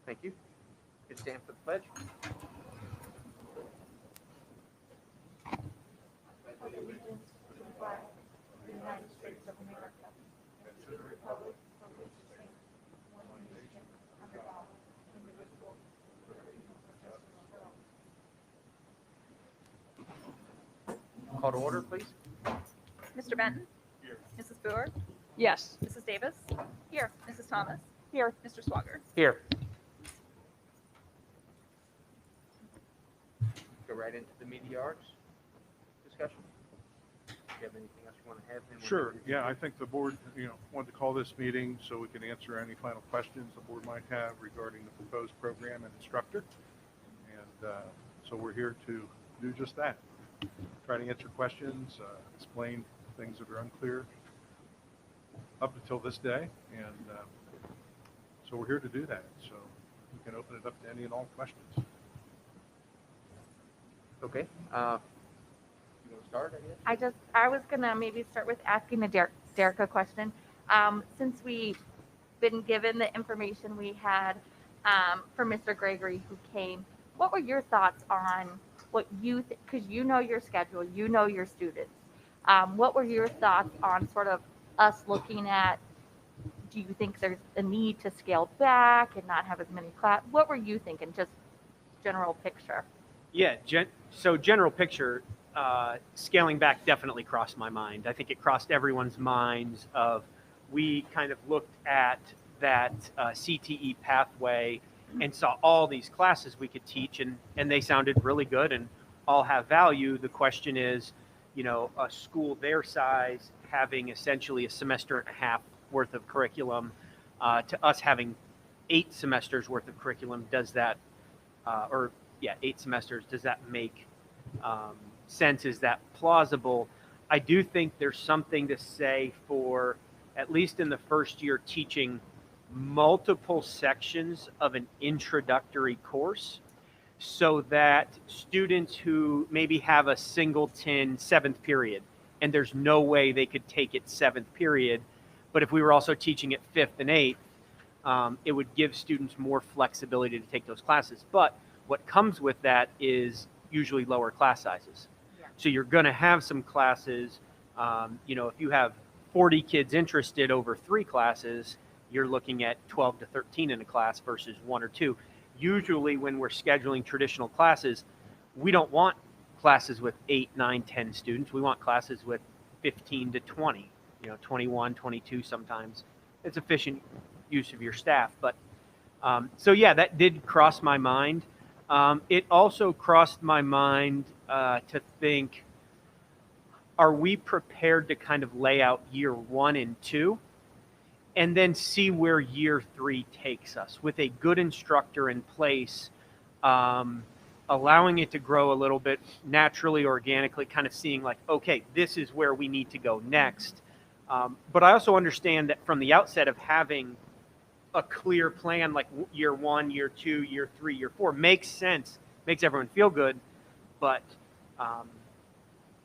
Thank you. Please stand for the pledge. Allegiance to the flag of the United States of America and to the republic for which it stands, one nation, under God, indivisible, with liberty and justice for all. Call to order, please. Mr. Benton? Here. Mrs. Boer? Yes. Mrs. Davis? Here. Mrs. Thomas? Here. Mr. Swager? Here. Go right into the media arts discussion. Do you have anything else you want to have? Then we'll Sure. move Yeah, into- I think the board, wanted to call this meeting so we can answer any final questions the board might have regarding the proposed program and instructor. And so we're here to do just that. Try to answer questions, explain things that are unclear up until this day. And so we're here to do that. So we can open it up to any and all questions. Okay. You want to start, I guess? I was gonna maybe start with asking the Derek a question. Since we've been given the information we had from Mr. Gregory who came, what were your thoughts on what you, because you know your schedule, you know your students. What were your thoughts on sort of us looking at, do you think there's a need to scale back and not have as many class? What were you thinking, just general picture? Yeah, so general picture, scaling back definitely crossed my mind. I think it crossed everyone's minds of, we kind of looked at that CTE pathway and saw all these classes we could teach, and they sounded really good and all have value. The question is, a school their size having essentially a semester and a half worth of curriculum, to us having 8 semesters worth of curriculum, does that, 8 semesters, does that make sense? Is that plausible? I do think there's something to say for, at least in the first year, teaching multiple sections of an introductory course so that students who maybe have a singleton 7th period, and there's no way they could take it 7th period, but if we were also teaching it 5th and 8th, it would give students more flexibility to take those classes. But what comes with that is usually lower class sizes. Yeah. So you're going to have some classes, if you have 40 kids interested over 3 classes, you're looking at 12 to 13 in a class versus 1 or 2. Usually when we're scheduling traditional classes, we don't want classes with 8, 9, 10 students. We want classes with 15 to 20, 21, 22 sometimes. It's efficient use of your staff. But that did cross my mind. It also crossed my mind to think, are we prepared to kind of lay out year 1 and 2 and then see where year 3 takes us with a good instructor in place, allowing it to grow a little bit naturally, organically, kind of seeing like, okay, this is where we need to go next. But I also understand that from the outset of having a clear plan, like year 1, year 2, year 3, year 4, makes sense, makes everyone feel good. But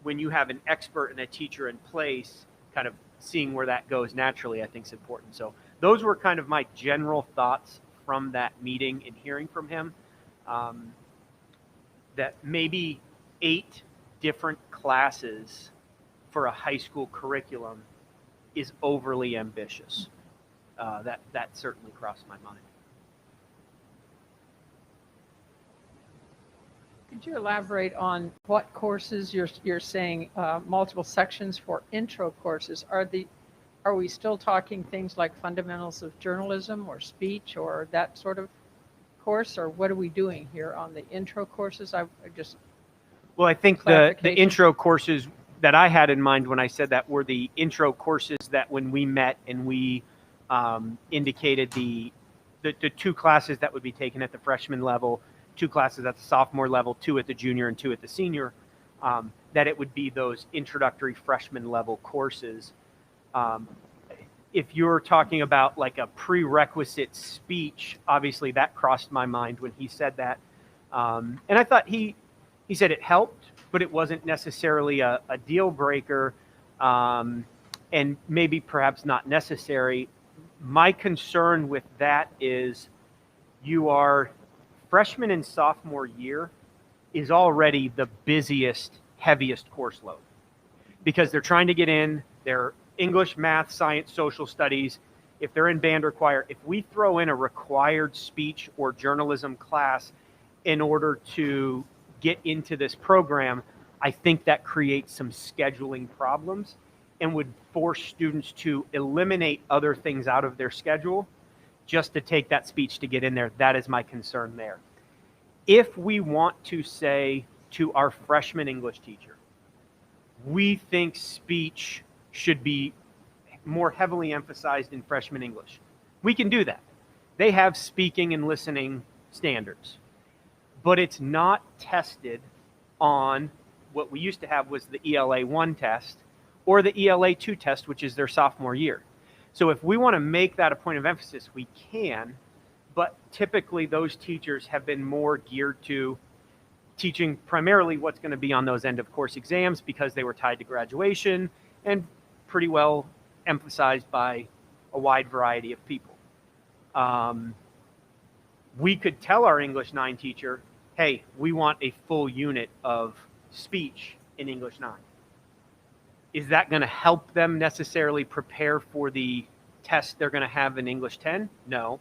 when you have an expert and a teacher in place, kind of seeing where that goes naturally, I think is important. So those were kind of my general thoughts from that meeting and hearing from him, that maybe 8 different classes for a high school curriculum is overly ambitious. That certainly crossed my mind. Could you elaborate on what courses you're saying, multiple sections for intro courses? Are we still talking things like fundamentals of journalism or speech or that sort of course, or what are we doing here on the intro courses? Well, I think the Clarification. intro courses that I had in mind when I said that were the intro courses that when we met and we indicated the 2 classes that would be taken at the freshman level, 2 classes at the sophomore level, 2 at the junior and 2 at the senior, that it would be those introductory freshman level courses. If you're talking about like a prerequisite speech, obviously that crossed my mind when he said that. And I thought he said it helped, but it wasn't necessarily a deal breaker, and maybe perhaps not necessary. My concern with that is you are freshman and sophomore year is already the busiest, heaviest course load because they're trying to get in their English, math, science, social studies. If they're in band or choir, if we throw in a required speech or journalism class in order to get into this program, I think that creates some scheduling problems and would force students to eliminate other things out of their schedule just to take that speech to get in there. That is my concern there. If we want to say to our freshman English teacher, we think speech should be more heavily emphasized in freshman English, we can do that. They have speaking and listening standards, but it's not tested on what we used to have was the ELA 1 test or the ELA 2 test, which is their sophomore year. So if we want to make that a point of emphasis, we can, but typically those teachers have been more geared to teaching primarily what's going to be on those end of course exams because they were tied to graduation and pretty well emphasized by a wide variety of people. We could tell our English 9 teacher, hey, we want a full unit of speech in English 9. Is that going to help them necessarily prepare for the test they're going to have in English 10? No,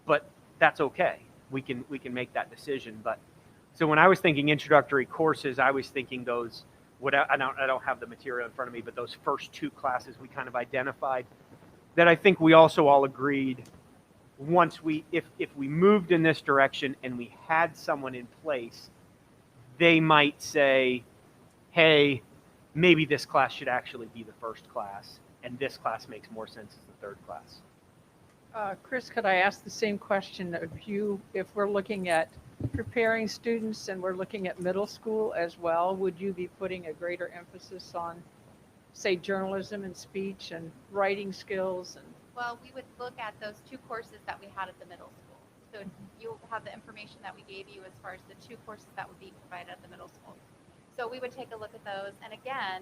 but that's okay. We can make that decision. But so when I was thinking introductory courses, I was thinking those. I don't have the material in front of me, but those first 2 classes we kind of identified that I think we also all agreed once if we moved in this direction and we had someone in place, they might say, hey, maybe this class should actually be the first class, and this class makes more sense as the 3rd class. Chris, could I ask the same question of you? If we're looking at preparing students and we're looking at middle school as well, would you be putting a greater emphasis on, say, journalism and speech and writing skills? And Well, we would look at those 2 courses that we had at the middle school. So you'll have the information that we gave you as far as the 2 courses that would be provided at the middle school. So we would take a look at those. And again,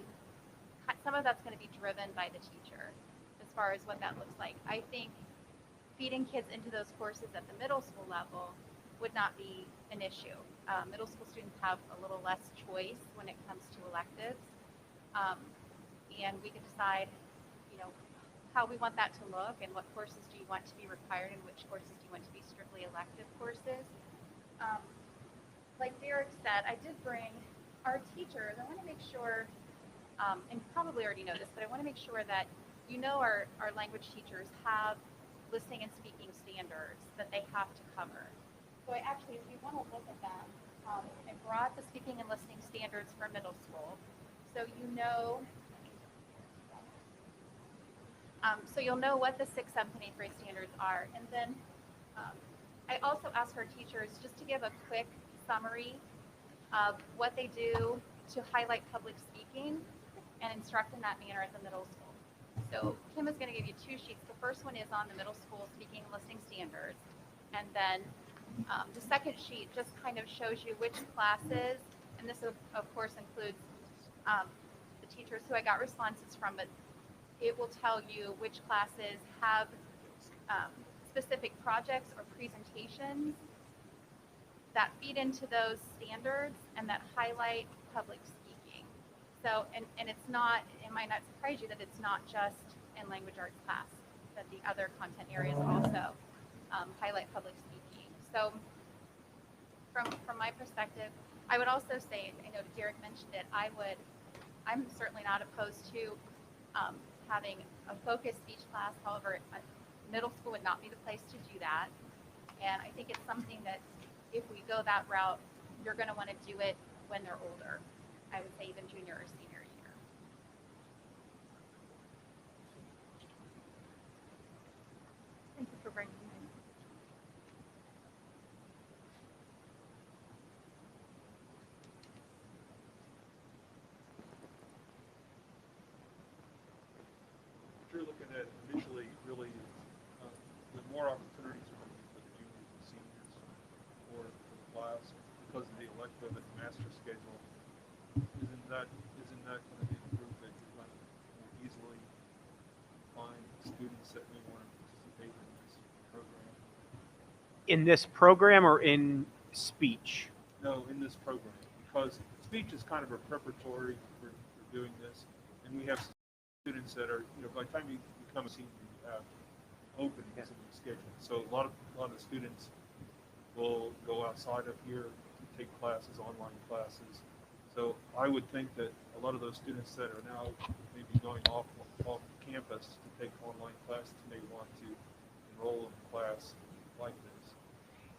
some of that's going to be driven by the teacher as far as what that looks like. I think feeding kids into those courses at the middle school level would not be an issue. Middle school students have a little less choice when it comes to electives. And we can decide, how we want that to look and what courses do you want to be required and which courses do you want to be strictly elective courses. Like Derek said, I did bring our teachers. I want to make sure, and you probably already know this, but I want to make sure that our language teachers have listening and speaking standards that they have to cover. So I actually, if you want to look at them, I brought the speaking and listening standards for middle school. So you'll know what the 6th, 7th, and 8th grade standards are. And then I also asked our teachers just to give a quick summary of what they do to highlight public speaking and instruct in that manner at the middle school. So Kim is going to give you 2 sheets. The first one is on the middle school speaking and listening standards. And then the second sheet just kind of shows you which classes, and this of course includes the teachers who I got responses from, but it will tell you which classes have specific projects or presentations that feed into those standards and that highlight public speaking. So, and it's not, it might not surprise you that it's not just in language arts class, that the other content areas also highlight public speaking. So from my perspective, I would also say, I know Derek mentioned it, I'm certainly not opposed to having a focused speech class. However, middle school would not be the place to do that. And I think it's something that if we go that route, you're going to want to do it when they're older. I would say even junior or senior year. Thank you for bringing me. You're looking at initially really with more opportunities for the juniors and seniors for the class because of the elective and master schedule. Isn't that going to be the group that you're going to more easily find students that may want to participate in this program? In this program or in speech? No, in this program, because speech is kind of a preparatory for doing this, and we have students that are, by the time you become a senior, you have openings in the schedule. So a lot of the students will go outside of here to take classes, online classes. So I would think that a lot of those students that are now maybe going off campus to take online classes may want to enroll in a class like this.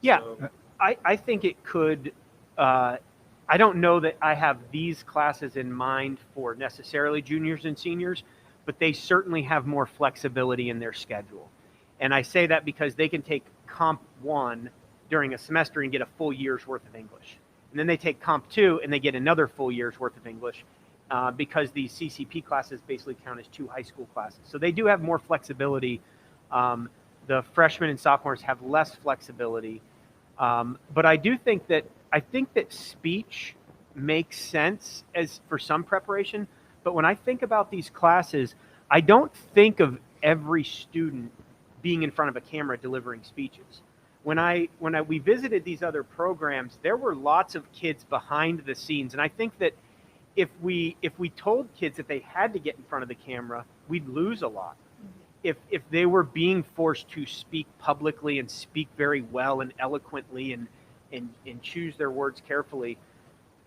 Yeah, So, I think it could. I don't know that I have these classes in mind for necessarily juniors and seniors, but they certainly have more flexibility in their schedule. And I say that because they can take Comp 1 during a semester and get a full year's worth of English. And then they take Comp 2 and they get another full year's worth of English because these CCP classes basically count as 2 high school classes. So they do have more flexibility. The freshmen and sophomores have less flexibility. But I think that speech makes sense as for some preparation. But when I think about these classes, I don't think of every student being in front of a camera delivering speeches. When we visited these other programs, there were lots of kids behind the scenes, and I think that if we told kids that they had to get in front of the camera, we'd lose a lot. If they were being forced to speak publicly and speak very well and eloquently and choose their words carefully,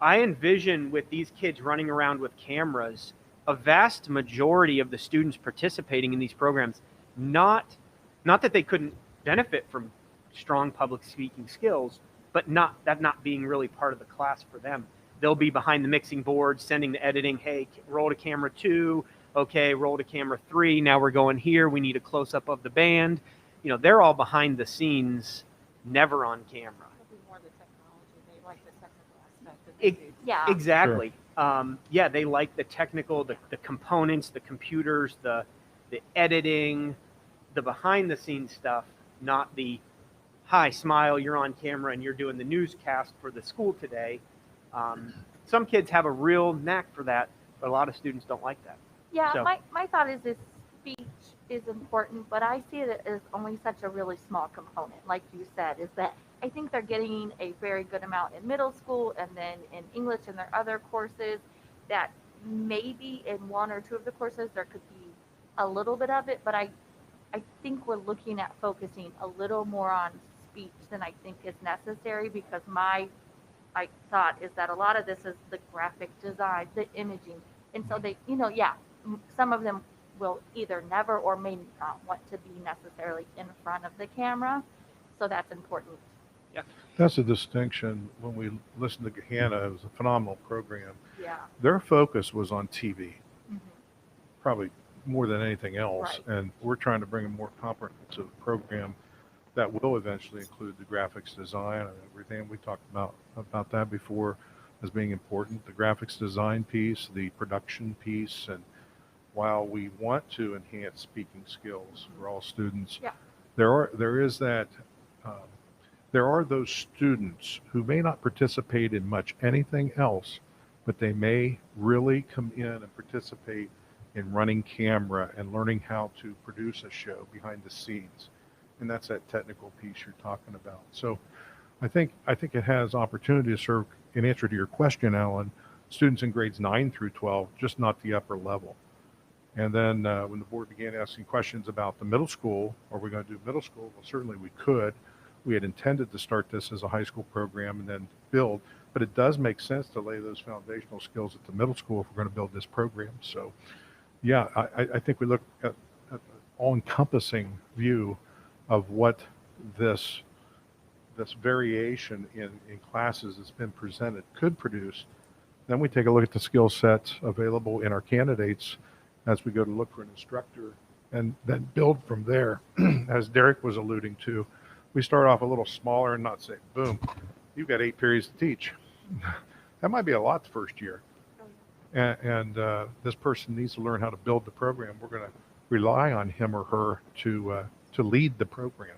I envision with these kids running around with cameras, a vast majority of the students participating in these programs, not that they couldn't benefit from strong public speaking skills, but not being really part of the class for them. They'll be behind the mixing board, sending the editing, hey, roll to camera 2, okay, roll to camera 3, now we're going here, we need a close-up of the band. They're all behind the scenes, never on camera. More the technology. They like the technical aspect of it. Yeah. Exactly. Sure. They like the technical, the components, the computers, the editing, the behind-the-scenes stuff, not the, hi, smile, you're on camera and you're doing the newscast for the school today. Some kids have a real knack for that, but a lot of students don't like that. Yeah, So- my thought is this speech is important, but I see it as only such a really small component. Like you said, is that I think they're getting a very good amount in middle school and then in English and their other courses, that maybe in 1 or 2 of the courses there could be a little bit of it, but I think we're looking at focusing a little more on speech than I think is necessary, because my thought is that a lot of this is the graphic design, the imaging. And so they, some of them will either never or may not want to be necessarily in front of the camera. So that's important. That's a distinction. When we listened to Gahanna, it was a phenomenal program. Yeah. Their focus was on TV, Mhm. probably more than anything else. Right. And we're trying to bring a more comprehensive program that will eventually include the graphics design and everything. We talked about that before as being important, the graphics design piece, the production piece. And while we want to enhance speaking skills for all students, Yeah. there are those students who may not participate in much anything else, but they may really come in and participate in running camera and learning how to produce a show behind the scenes. And that's that technical piece you're talking about. So I think it has opportunity to serve, in answer to your question, Alan, students in grades 9 through 12, just not the upper level. And then when the board began asking questions about the middle school, are we going to do middle school? Well, certainly we could. We had intended to start this as a high school program and then build, but it does make sense to lay those foundational skills at the middle school if we're going to build this program. So yeah, I think we look at an all-encompassing view of what this variation in classes that's been presented could produce. Then we take a look at the skill sets available in our candidates as we go to look for an instructor, and then build from there. As Derek was alluding to, we start off a little smaller and not say, boom, you've got 8 periods to teach. That might be a lot the first year. And this person needs to learn how to build the program. We're going to rely on him or her to lead the program.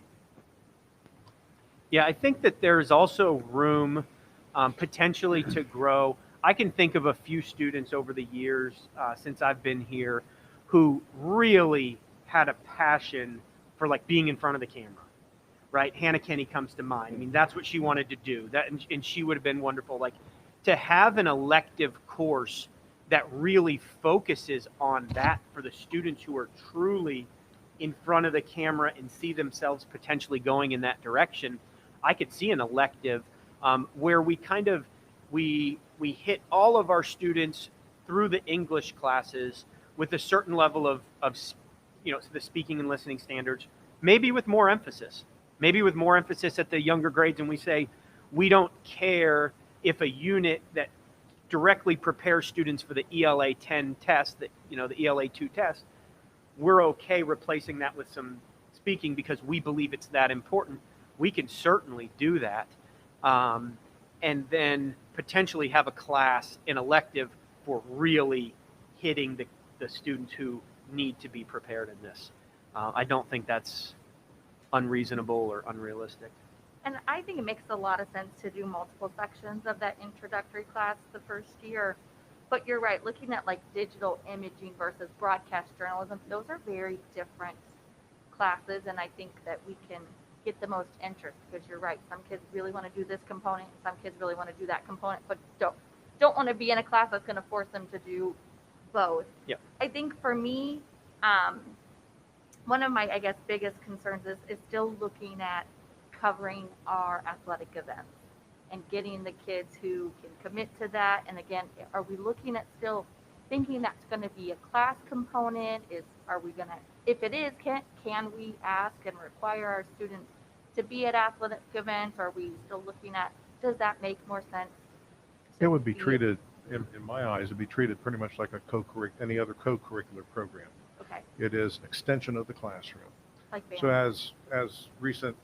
Yeah, I think that there's also room potentially to grow. I can think of a few students over the years since I've been here who really had a passion for like being in front of the camera. right? Hannah Kenny comes to mind. I mean, that's what she wanted to do. That, and she would have been wonderful. Like, to have an elective course that really focuses on that for the students who are truly in front of the camera and see themselves potentially going in that direction. I could see an elective where we kind of we hit all of our students through the English classes with a certain level of the speaking and listening standards, maybe with more emphasis at the younger grades, and we say we don't care if a unit that directly prepares students for the ELA 10 test, the ELA 2 test, we're okay replacing that with some speaking because we believe it's that important. We can certainly do that. And then potentially have a class, an elective, for really hitting the students who need to be prepared in this. I don't think that's unreasonable or unrealistic. And I think it makes a lot of sense to do multiple sections of that introductory class the first year. But you're right, looking at like digital imaging versus broadcast journalism, those are very different classes. And I think that we can get the most interest because you're right. Some kids really want to do this component, and some kids really want to do that component, but don't want to be in a class that's going to force them to do both. Yep. I think for me, one of my, I guess, biggest concerns is still looking at covering our athletic events and getting the kids who can commit to that. And again, are we looking at still thinking that's going to be a class component? Are we going to, if it is, can we ask and require our students to be at athletic events? Are we still looking at, does that make more sense? It would be treated, in my eyes, it'd be treated pretty much like any other co-curricular program. Okay. It is extension of the classroom. Like So as recent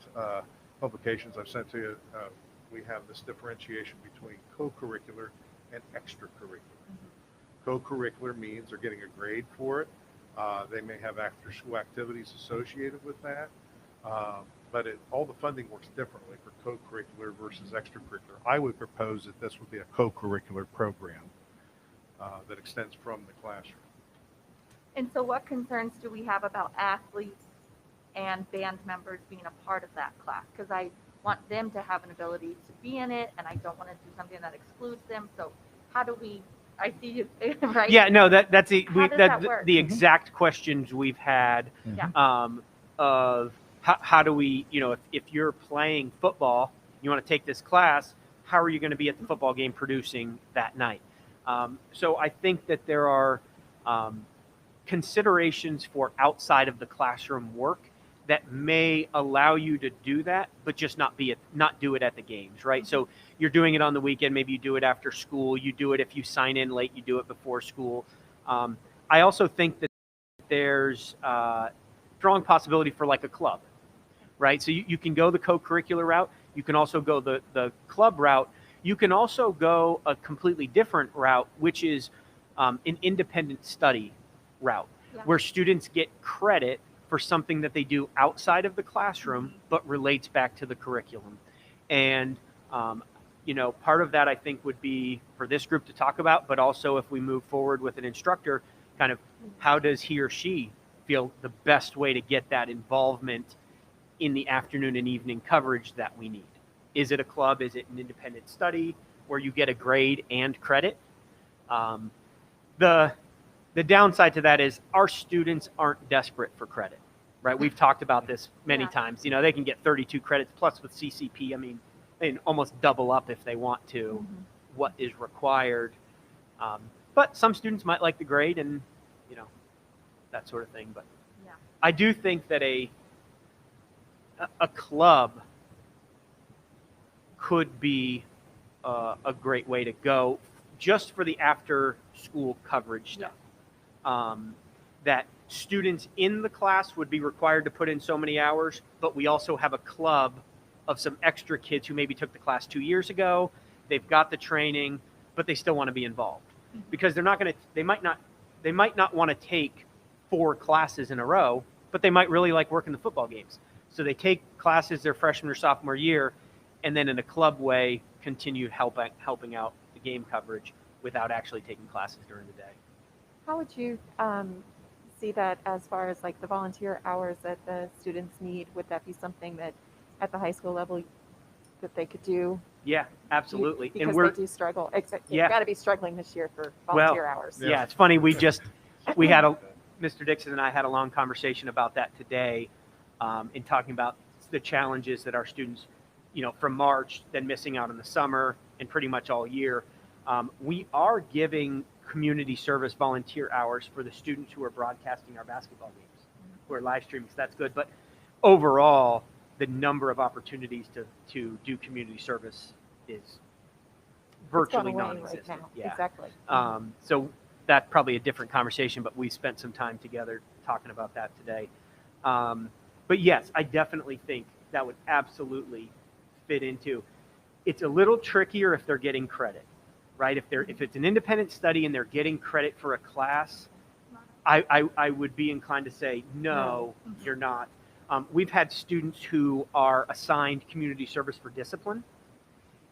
publications I've sent to you, we have this differentiation between co-curricular and extracurricular. Co-curricular means they're getting a grade for it. They may have after-school activities associated with that, but all the funding works differently for co-curricular versus extracurricular. I would propose that this would be a co-curricular program that extends from the classroom. And so what concerns do we have about athletes and band members being a part of that class? Because I want them to have an ability to be in it, and I don't want to do something that excludes them. So how do we, I see you, right? Yeah, no, that's How does that work? the exact questions we've had Yeah. of how do we, if you're playing football, you want to take this class, how are you going to be at the football game producing that night? So I think that there are considerations for outside of the classroom work that may allow you to do that, but just not do it at the games, right? So you're doing it on the weekend, maybe you do it after school, you do it if you sign in late, you do it before school. I also think that there's strong possibility for like a club, right? So you can go the co-curricular route, you can also go the club route, you can also go a completely different route, which is an independent study route, where students get credit for something that they do outside of the classroom, but relates back to the curriculum. And, part of that I think would be for this group to talk about, but also if we move forward with an instructor, kind of how does he or she feel the best way to get that involvement in the afternoon and evening coverage that we need? Is it a club? Is it an independent study where you get a grade and credit? The downside to that is our students aren't desperate for credit, right? We've talked about this many times. They can get 32 credits plus with CCP. I mean, they can almost double up if they want to what is required. But some students might like the grade and, that sort of thing. But I do think that a club could be a great way to go just for the after school coverage stuff. That students in the class would be required to put in so many hours, but we also have a club of some extra kids who maybe took the class 2 years ago. They've got the training, but they still want to be involved because they might not want to take 4 classes in a row, but they might really like working the football games. So they take classes their freshman or sophomore year, and then in a club way, continue helping out the game coverage without actually taking classes during the day. How would you see that as far as like the volunteer hours that the students need? Would that be something that at the high school level that they could do? Yeah, absolutely. Because And we're, they do struggle. They've Yeah. got to be struggling this year for volunteer hours. yeah, it's funny. We had Mr. Dixon and I had a long conversation about that today, in talking about the challenges that our students, from March, then missing out in the summer and pretty much all year. We are giving community service volunteer hours for the students who are broadcasting our basketball games, who are live streaming. So that's good. But overall, the number of opportunities to do community service is virtually It's gone away non-existent. right now. Yeah. Exactly. So that's probably a different conversation, but we spent some time together talking about that today. But yes, I definitely think that would absolutely fit into. It's a little trickier if they're getting credit, right? If it's an independent study and they're getting credit for a class, I would be inclined to say, no, you're not. We've had students who are assigned community service for discipline,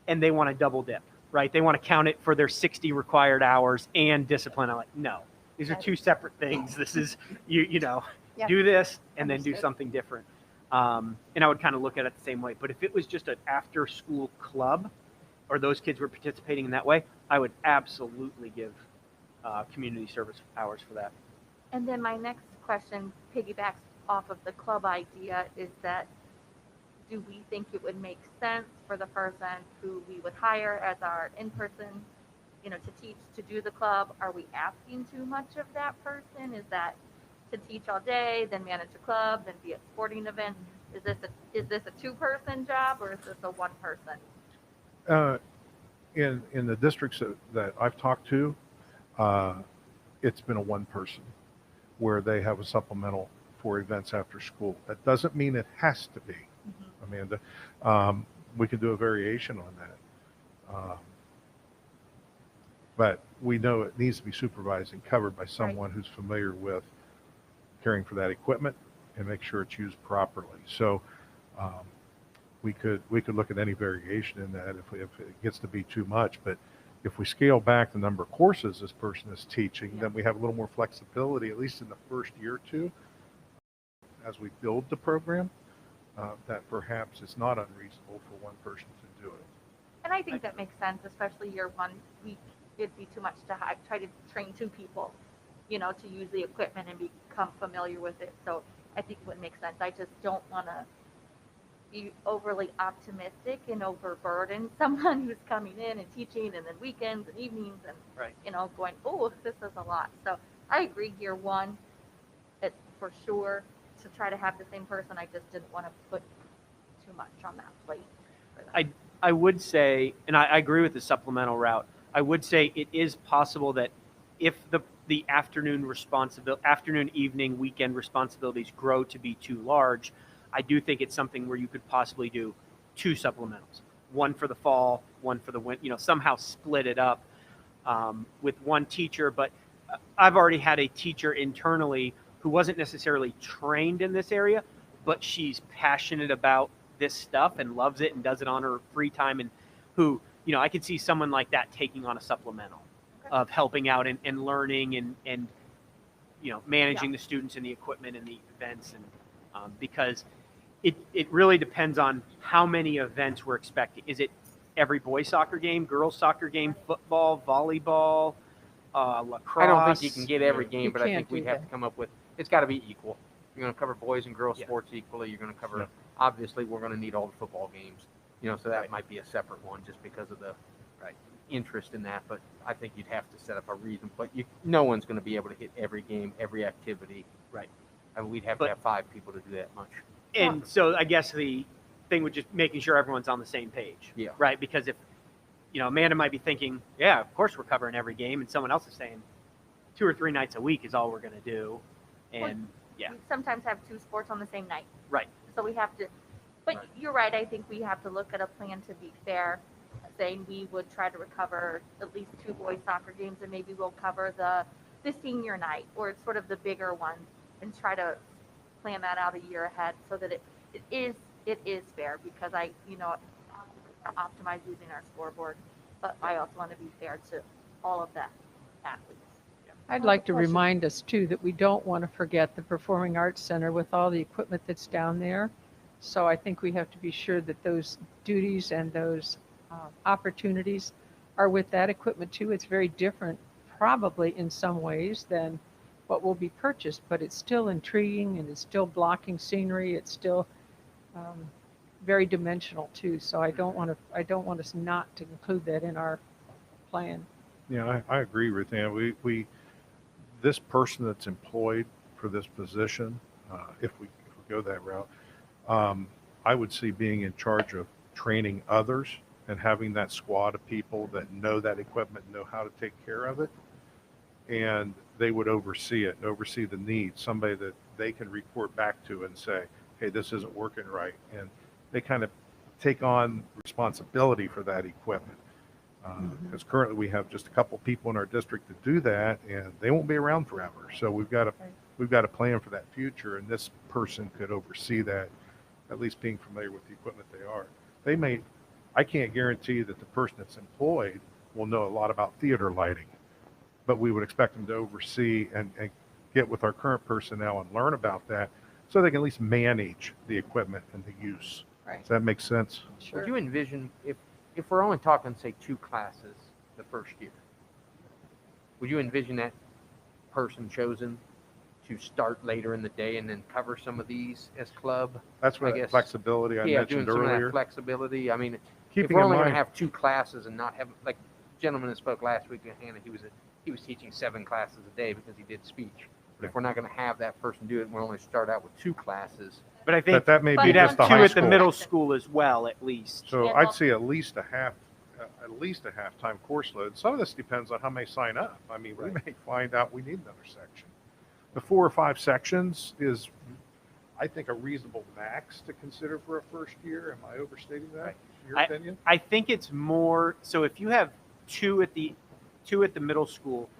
and they want to double dip, right? They want to count it for their 60 required hours and discipline. I'm like, no, these are two separate things. This is, Yeah. do this and then do Understood. something different. And I would kind of look at it the same way. But if it was just an after-school club, or those kids were participating in that way, I would absolutely give community service hours for that. And then my next question piggybacks off of the club idea is that, do we think it would make sense for the person who we would hire as our in-person, to teach, to do the club? Are we asking too much of that person? Is that to teach all day, then manage a club, then be at sporting events? Is this a two-person job, or is this a one-person? In the districts that I've talked to, it's been a one person where they have a supplemental for events after school. That doesn't mean it has to be, Amanda. We can do a variation on that. But we know it needs to be supervised and covered by someone who's familiar with caring for that equipment and make sure it's used properly. So we could look at any variation in that if it gets to be too much. But if we scale back the number of courses this person is teaching, then we have a little more flexibility, at least in the first year or two, as we build the program, that perhaps it's not unreasonable for one person to do it. And I think that makes sense, especially year one. It'd be too much to try to train two people, to use the equipment and become familiar with it. So I think it would make sense. I just don't want to be overly optimistic and overburden someone who's coming in and teaching, and then weekends and evenings and going, oh, this is a lot. So I agree, year one, it's for sure to try to have the same person. I just didn't want to put too much on that plate for them. I would say, and I agree with the supplemental route, I would say it is possible that if the afternoon, evening, weekend responsibilities grow to be too large, I do think it's something where you could possibly do two supplementals, one for the fall, one for the winter, somehow split it up with one teacher. But I've already had a teacher internally who wasn't necessarily trained in this area, but she's passionate about this stuff and loves it and does it on her free time, and who, I could see someone like that taking on a supplemental of helping out and learning and managing the students and the equipment and the events, and because it really depends on how many events we're expecting. Is it every boys soccer game, girls soccer game, football, volleyball, lacrosse? I don't think you can get every game, You but I can't think do we'd have that. to come up with, it's got to be equal. You're going to cover boys and girls Yeah. sports equally. You're going to cover, Yeah. obviously, we're going to need all the football games. So that might be a separate one just because of the interest in that. But I think you'd have to set up a reason. But no one's going to be able to hit every game, every activity. Right. I mean, we'd have But- to have 5 people to do that much. And so I guess the thing with just making sure everyone's on the same page. Yeah. Right. Because if, Amanda might be thinking, yeah, of course we're covering every game. And someone else is saying 2 or 3 nights a week is all we're going to do. And yeah. We sometimes have two sports on the same night. Right. So we have to, but Right. you're right. I think we have to look at a plan to be fair, saying we would try to recover at least 2 boys soccer games, and maybe we'll cover the senior night or sort of the bigger ones, and try to plan that out a year ahead so that it is fair, because I optimize using our scoreboard, but I also want to be fair to all of the athletes. I'd like to remind us too that we don't want to forget the Performing Arts Center with all the equipment that's down there. So I think we have to be sure that those duties and those opportunities are with that equipment too. It's very different, probably in some ways, than what will be purchased, but it's still intriguing and it's still blocking scenery. It's still very dimensional too. So I don't want us not to include that in our plan. Yeah, I agree, Ruth Ann. This person that's employed for this position, if we go that route, I would see being in charge of training others and having that squad of people that know that equipment, know how to take care of it, and they would oversee it and oversee the needs, somebody that they can report back to and say, hey, this isn't working right. And they kind of take on responsibility for that equipment. Because currently we have just a couple people in our district that do that, and they won't be around forever. So we've got to plan for that future, and this person could oversee that, at least being familiar with the equipment they are. I can't guarantee that the person that's employed will know a lot about theater lighting, but we would expect them to oversee and get with our current personnel and learn about that so they can at least manage the equipment and the use. Right. Does that make sense? Sure. Would you envision if we're only talking, say, 2 classes the first year, would you envision that person chosen to start later in the day and then cover some of these as club? That's where I that guess, flexibility I doing mentioned some of that earlier. flexibility. I mean, if Keeping we're in only going to mind, have 2 classes and not have, like the gentleman that spoke last week, Hannah, he was teaching 7 classes a day because he did speech. But if we're not going to have that person do it, and we'll only start out with 2 classes. But I think that may But be you'd just have just the 2 high at the school. middle school as well, at least. So And I'd also- see at least a half-time course load. Some of this depends on how many sign up. I mean, we may find out we need another section. The 4 or 5 sections is, I think, a reasonable max to consider for a first year. Am I overstating that? Right. Your opinion? I think it's more, so if you have 2 at the middle school,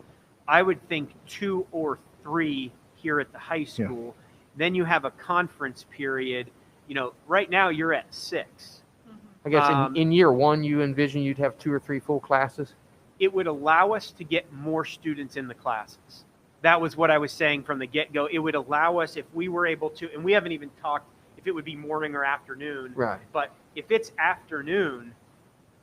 I would think 2 or 3 here at the high school. Then you have a conference period. Right now you're at 6. I guess Um, in year 1, you envision you'd have 2 or 3 full classes. It would allow us to get more students in the classes. That was what I was saying from the get-go. It would allow us, if we were able to, and we haven't even talked if it would be morning or afternoon, Right. but if it's afternoon,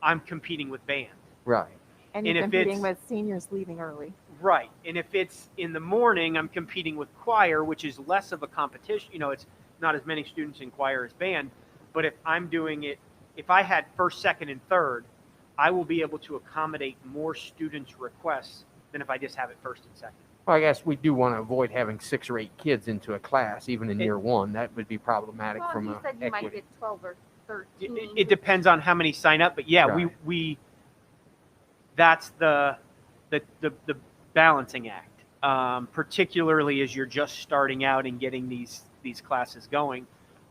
I'm competing with band. Right. And And you're if competing it's- with seniors leaving early. Right. And if it's in the morning, I'm competing with choir, which is less of a competition. It's not as many students in choir as band. But if I'm doing it, if I had first, second, and third, I will be able to accommodate more students' requests than if I just have it first and second. Well, I guess we do want to avoid having 6 or 8 kids into a class, even in It- year 1. That would be problematic Well, from you a said you might equity. get 12 or 13. It depends on how many sign up, but yeah, Right. we that's the balancing act, particularly as you're just starting out and getting these classes going.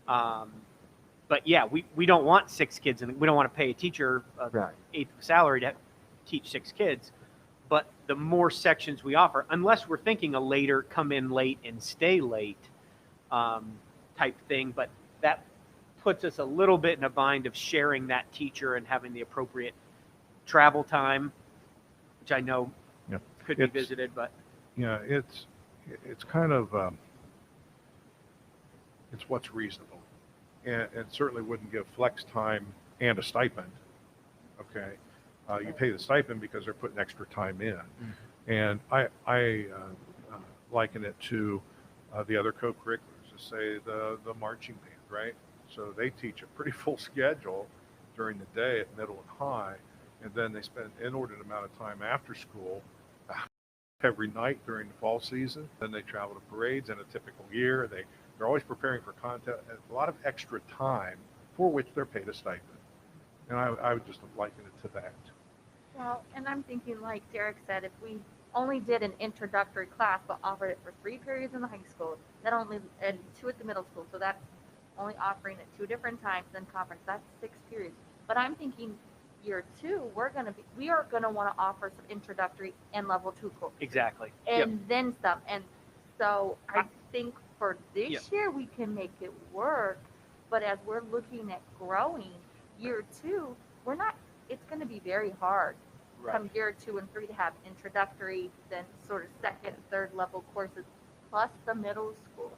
But yeah, we don't want 6 kids, and we don't want to pay a teacher a Right. 1/8 salary to teach 6 kids. But the more sections we offer, unless we're thinking a later come in late and stay late type thing, but that puts us a little bit in a bind of sharing that teacher and having the appropriate travel time, which I know Yeah. could be It's- visited, but Yeah, it's kind of, it's what's reasonable. And certainly wouldn't give flex time and a stipend. Okay. You pay the stipend because they're putting extra time in. And I liken it to the other co-curriculars, say the marching band, right? So they teach a pretty full schedule during the day at middle and high, and then they spend an inordinate amount of time after school every night during the fall season. Then they travel to parades in a typical year. They're always preparing for content, a lot of extra time for which they're paid a stipend. And I would just liken it to that. Well, and I'm thinking, like Derek said, if we only did an introductory class but offered it for 3 periods in the high school, then and 2 at the middle school, so that's only offering at 2 different times, then conference, that's 6 periods. But I'm thinking year 2, we are gonna want to offer some introductory and level 2 courses. exactly. And then some. And so I think for this Yep. year we can make it work. But as we're looking at growing year 2, it's going to be very hard come year 2 and 3 to have introductory, then sort of second, third level courses, plus the middle school.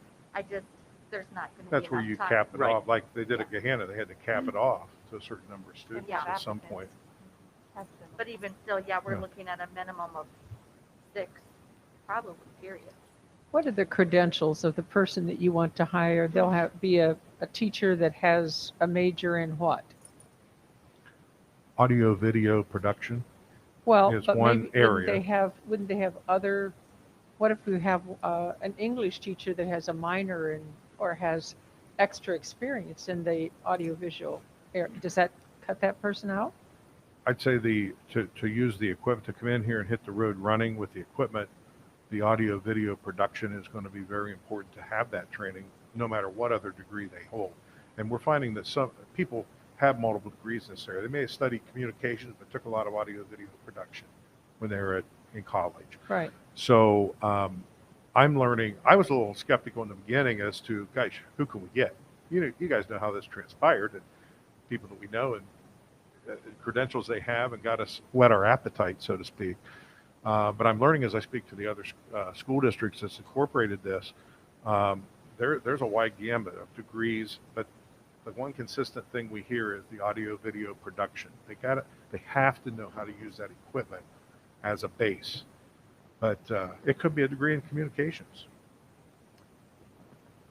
there's not going to be That's where enough you time. cap it Right. off, like they did at Gahanna, they had to cap it off to a certain number of students Yeah, at some applicants. point. But even still, yeah, we're Yeah. looking at a minimum of 6, probably, period. What are the credentials of the person that you want to hire? They'll be a teacher that has a major in what? Audio, video production. Well, Is but one maybe area. wouldn't they have other, what if we have an English teacher that has a minor in, or has extra experience in the audiovisual area? Does that cut that person out? I'd say to use the equipment, to come in here and hit the road running with the equipment, the audio, video production is going to be very important to have that training, no matter what other degree they hold. And we're finding that some people have multiple degrees in this area. They may have studied communications, but took a lot of audio, video production when they were in college. Right. So I'm learning. I was a little skeptical in the beginning as to, gosh, who can we get? You guys know how this transpired, and people that we know and credentials they have, and got us whet our appetite, so to speak. But I'm learning as I speak to the other school districts that's incorporated this. There's a wide gamut of degrees, but the one consistent thing we hear is the audio video production. They have to know how to use that equipment as a base. But it could be a degree in communications.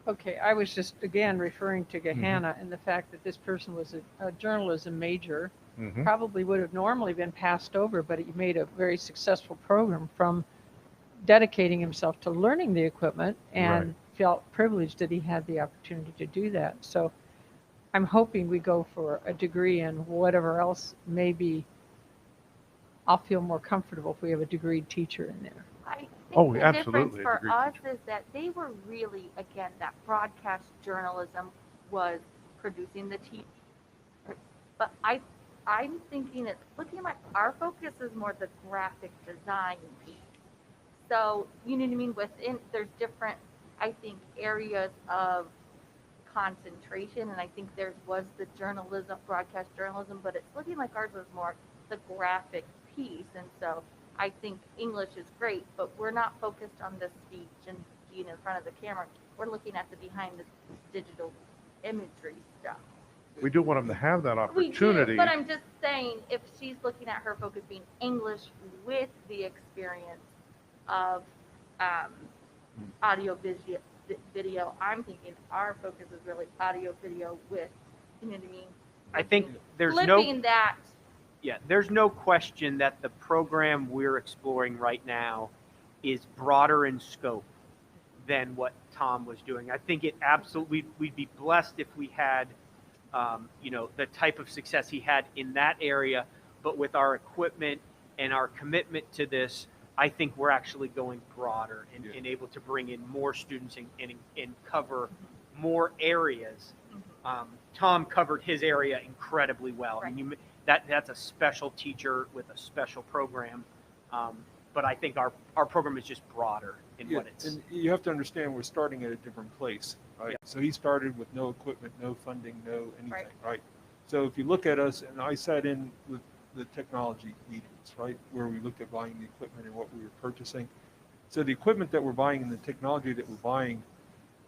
Okay, I was just, again, referring to Gahanna and the fact that this person was a journalism major, Mhm. probably would have normally been passed over, but he made a very successful program from dedicating himself to learning the equipment and Right. felt privileged that he had the opportunity to do that. So I'm hoping we go for a degree in whatever else maybe. I'll feel more comfortable if we have a degreed teacher in there. I think Oh, the absolutely, difference I for agree us with you. is that they were really, again, that broadcast journalism was producing the TV. But I'm thinking it's looking like our focus is more the graphic design piece. So, you know what I mean? There's different, I think, areas of concentration, and I think theirs was the journalism, broadcast journalism, but it's looking like ours was more the graphic piece. And so I think English is great, but we're not focused on the speech and being in front of the camera. We're looking at the behind the digital imagery stuff. We do want them to have that We opportunity. do, but I'm just saying, if she's looking at her focus being English with the experience of audio video, I'm thinking our focus is really audio video with, you know what I mean? I think there's Flipping that. Yeah, there's no question that the program we're exploring right now is broader in scope than what Tom was doing. I think it absolutely, we'd be blessed if we had, the type of success he had in that area, but with our equipment and our commitment to this, I think we're actually going broader and able to bring in more students and cover more areas. Tom covered his area incredibly well. Right. I mean, that's a special teacher with a special program. But I think our program is just broader in what it's. And you have to understand, we're starting at a different place, right? Yeah. So he started with no equipment, no funding, no anything, Right. right? So if you look at us, and I sat in with the technology meetings, right, where we looked at buying the equipment and what we were purchasing. So the equipment that we're buying and the technology that we're buying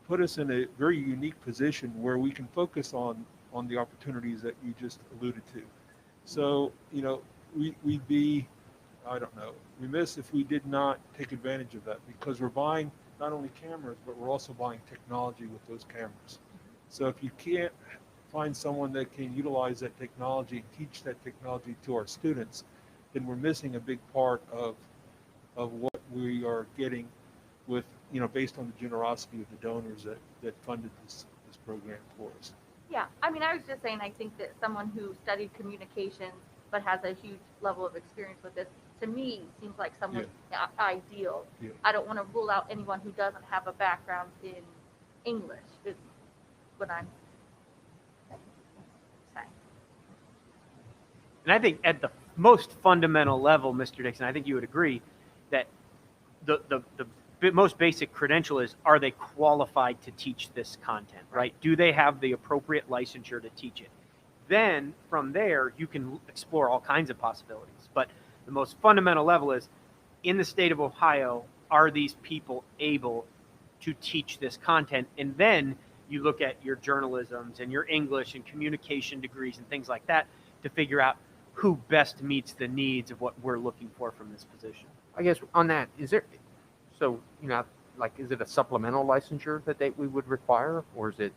put us in a very unique position where we can focus on the opportunities that you just alluded to. So, we'd be, I don't know, remiss if we did not take advantage of that, because we're buying not only cameras, but we're also buying technology with those cameras. So if you can't find someone that can utilize that technology, teach that technology to our students, then we're missing a big part of what we are getting with, based on the generosity of the donors that funded this program for us. Yeah, I mean, I was just saying, I think that someone who studied communications but has a huge level of experience with this, to me, seems like someone ideal. Yeah. I don't want to rule out anyone who doesn't have a background in English, is what I'm saying. And I think at the most fundamental level, Mr. Dixon, I think you would agree that the most basic credential is, are they qualified to teach this content, right? Do they have the appropriate licensure to teach it? Then from there, you can explore all kinds of possibilities. But the most fundamental level is, in the state of Ohio, are these people able to teach this content? And then you look at your journalisms and your English and communication degrees and things like that to figure out who best meets the needs of what we're looking for from this position. I guess on that, is there, so, like, is it a supplemental licensure that we would require, or is it,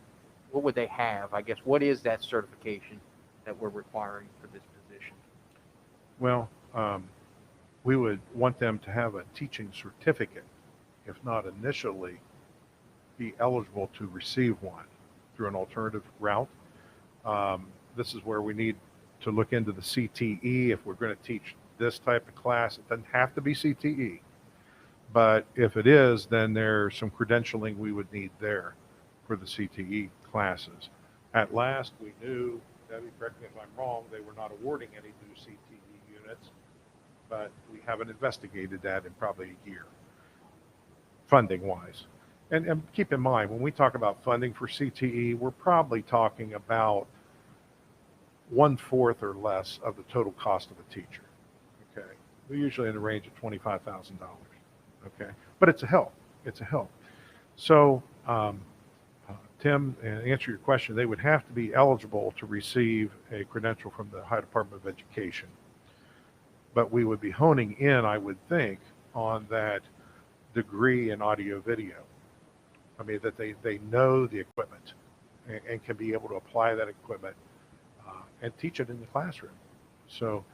what would they have? I guess, what is that certification that we're requiring for this position? Well, we would want them to have a teaching certificate, if not initially be eligible to receive one through an alternative route. This is where we need to look into the CTE if we're going to teach this type of class. It doesn't have to be CTE, but if it is, then there's some credentialing we would need there for the CTE classes. At last, we knew, Debbie, correct me if I'm wrong, they were not awarding any new CTE units, but we haven't investigated that in probably a year, funding-wise. And keep in mind, when we talk about funding for CTE, we're probably talking about 1/4 or less of the total cost of a teacher. Okay, we're usually in the range of $25,000. Okay, but it's a help. It's a help. So, Tim, to answer your question, they would have to be eligible to receive a credential from the Ohio Department of Education. But we would be honing in, I would think, on that degree in audio video. I mean, that they know the equipment and can be able to apply that equipment and teach it in the classroom. So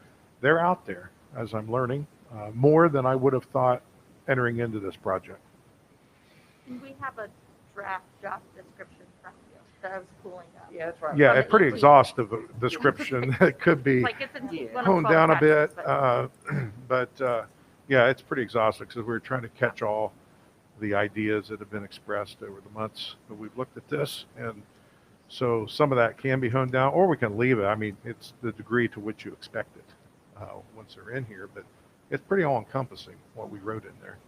they're out there, as I'm learning, more than I would have thought entering into this project. And we have a draft job description from you that I was pulling up. Yeah, that's right. Yeah, From a the pretty ET. exhaustive description that could be Like it's in Yeah. one of honed 12 down a bit, statutes, but- but yeah, it's pretty exhaustive because we're trying to catch all the ideas that have been expressed over the months that we've looked at this. And so some of that can be honed down, or we can leave it. I mean, it's the degree to which you expect it once they're in here, but it's pretty all encompassing what we wrote in there.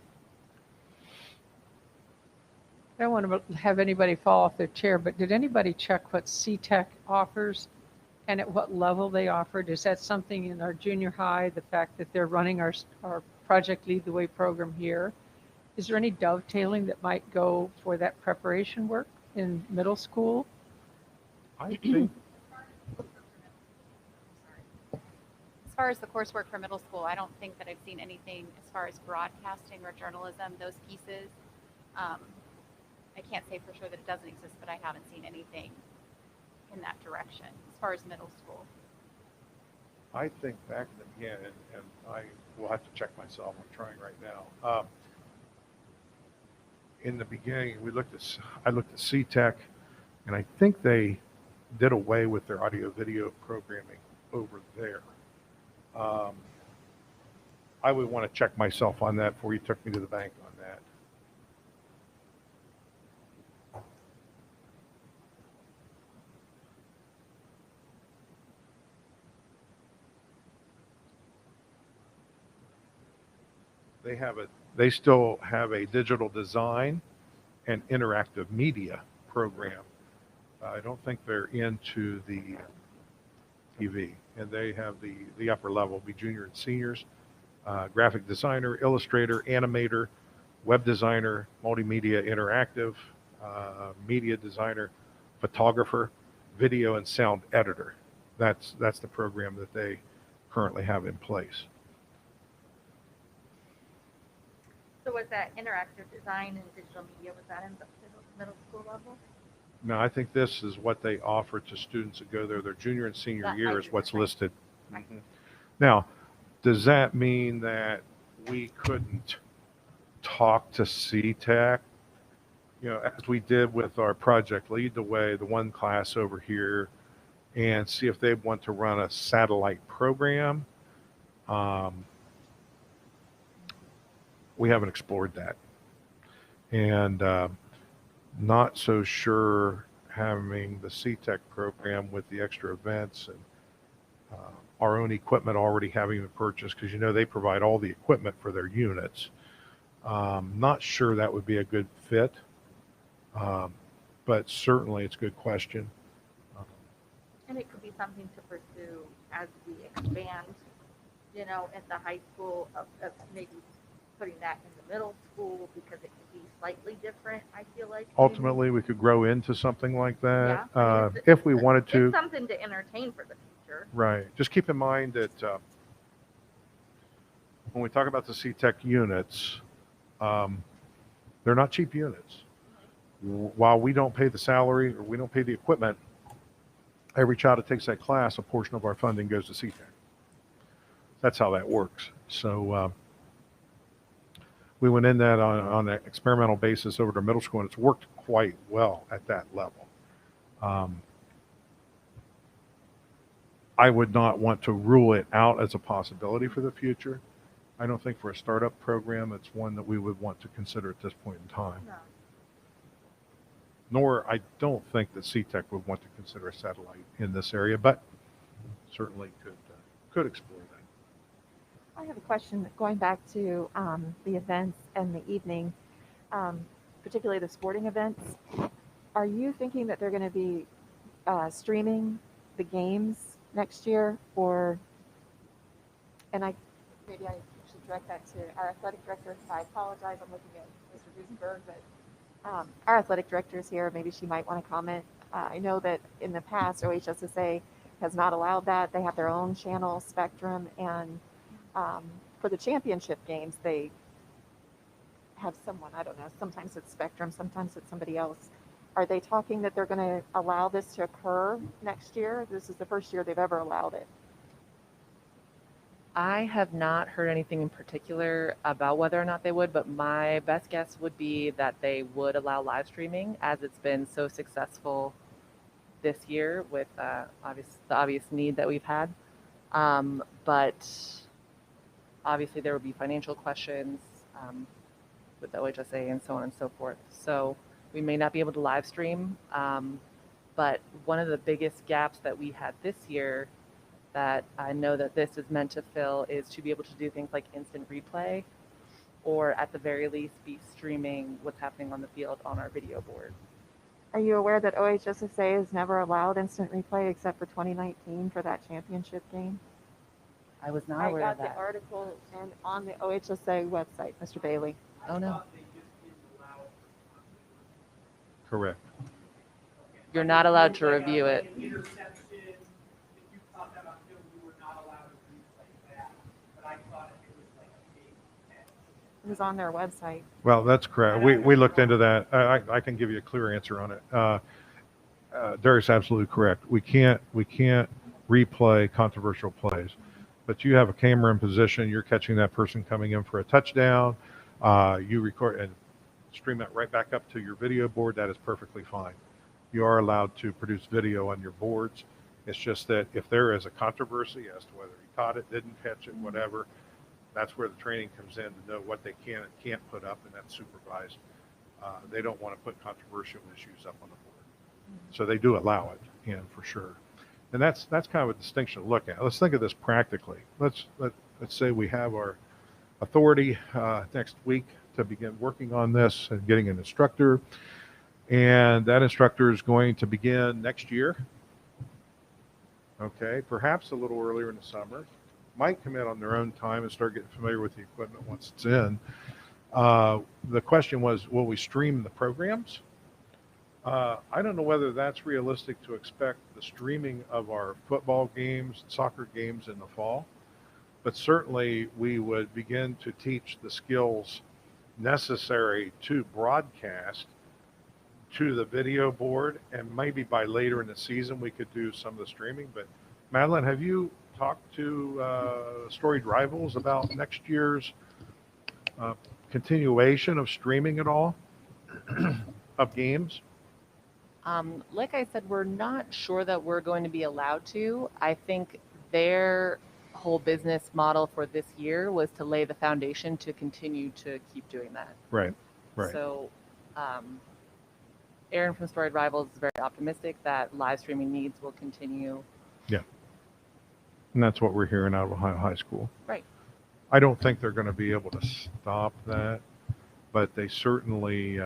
I don't want to have anybody fall off their chair, but did anybody check what CTEC offers and at what level they offered? Is that something in our junior high, the fact that they're running our Project Lead the Way program here? Is there any dovetailing that might go for that preparation work in middle school? I think As far as the coursework for middle school, I don't think that I've seen anything as far as broadcasting or journalism, those pieces. I can't say for sure that it doesn't exist, but I haven't seen anything in that direction as far as middle school. I think back again, and I will have to check myself. I'm trying right now. In the beginning, I looked at CTEC, and I think they did away with their audio video programming over there. I would want to check myself on that before you took me to the bank on that. They still have a digital design and interactive media program. I don't think they're into the TV, and they have the upper level, be junior and seniors, graphic designer, illustrator, animator, web designer, multimedia interactive, media designer, photographer, video and sound editor. That's the program that they currently have in place. So was that interactive design and digital media, was that in the middle school level? No, I think this is what they offer to students that go there. Their junior and senior That year might is be what's different. listed. Mhm. Now, does that mean that we couldn't talk to CTEC, as we did with our Project Lead the Way, the one class over here, and see if they want to run a satellite program? We haven't explored that. And not so sure having the CTEC program with the extra events and our own equipment already having been purchased, because they provide all the equipment for their units. Not sure that would be a good fit, but certainly it's a good question. And it could be something to pursue as we expand, at the high school of maybe putting that in the middle school because it could be slightly different, I feel like. maybe. Ultimately, we could grow into something like that Yeah, I mean, if we wanted to. It's something to entertain for the future. Right. Just keep in mind that when we talk about the CTEC units, they're not cheap units. While we don't pay the salary or we don't pay the equipment, every child that takes that class, a portion of our funding goes to CTEC. That's how that works. So we went in that on an experimental basis over to middle school, and it's worked quite well at that level. I would not want to rule it out as a possibility for the future. I don't think for a startup program, it's one that we would want to consider at this point in time. No. Nor I don't think that CTEC would want to consider a satellite in this area, but certainly could explore that. I have a question going back to the events and the evening, particularly the sporting events. Are you thinking that they're going to be streaming the games next year, or? And maybe I should direct that to our athletic director. I apologize. I'm looking at Mr. Duesenberg, but our athletic director is here. Maybe she might want to comment. I know that in the past, OHSSA has not allowed that. They have their own channel spectrum, and for the championship games, they have someone, I don't know, sometimes it's Spectrum, sometimes it's somebody else. Are they talking that they're going to allow this to occur next year? This is the first year they've ever allowed it. I have not heard anything in particular about whether or not they would, but my best guess would be that they would allow live streaming, as it's been so successful this year with the obvious need that we've had. But obviously there would be financial questions with the OHSA and so on and so forth. So we may not be able to live stream, but one of the biggest gaps that we had this year that I know that this is meant to fill is to be able to do things like instant replay, or at the very least be streaming what's happening on the field on our video board. Are you aware that OHSSA has never allowed instant replay except for 2019 for that championship game? I was not I aware got of that. the article and on the OHSA website, Mr. Bailey. Oh no, Correct. you're not allowed to review it. It was on their website. Well, that's correct. We looked into that. I can give you a clear answer on it. Derek's absolutely correct. We can't replay controversial plays, but you have a camera in position. You're catching that person coming in for a touchdown. You record and stream that right back up to your video board. That is perfectly fine. You are allowed to produce video on your boards. It's just that if there is a controversy as to whether he caught it, didn't catch it, whatever, that's where the training comes in to know what they can and can't put up, and that's supervised. They don't want to put controversial issues up on the board. So they do allow it, for sure. And that's kind of a distinction to look at. Let's think of this practically. Let's say we have our authority next week to begin working on this and getting an instructor. And that instructor is going to begin next year. Okay, perhaps a little earlier in the summer. Might come in on their own time and start getting familiar with the equipment once it's in. The question was, will we stream the programs? I don't know whether that's realistic to expect the streaming of our football games, soccer games in the fall, but certainly we would begin to teach the skills necessary to broadcast to the video board, and maybe by later in the season we could do some of the streaming. But Madeline, have you talked to Storied Rivals about next year's continuation of streaming at all of games? Like I said, we're not sure that we're going to be allowed to. I think their whole business model for this year was to lay the foundation to continue to keep doing that. Right. So Aaron from Storied Rivals is very optimistic that live streaming needs will continue. Yeah. And that's what we're hearing out of Ohio High School. Right. I don't think they're going to be able to stop that, but they certainly,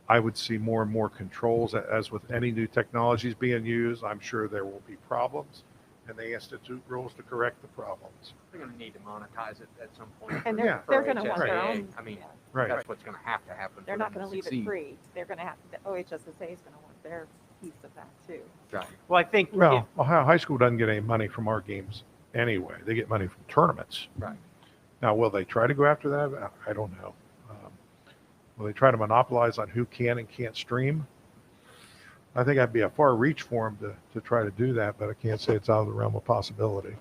I would see more and more controls. As with any new technologies being used, I'm sure there will be problems. and they institute rules to correct the problems. They're going to need to monetize it at some point. And Yeah. they're going to want their HSAA. own. I mean, yeah. Right. that's what's going to have to happen. They're for not them going to leave it succeed. free. They're going to have, the OHSSA is going to want their piece of that too. Right. Well, I think Well, Ohio High School doesn't get any money from our games anyway. They get money from tournaments. Right. Now, will they try to go after that? I don't know. Will they try to monopolize on who can and can't stream? I think that'd be a far reach for them to try to do that, but I can't say it's out of the realm of possibility.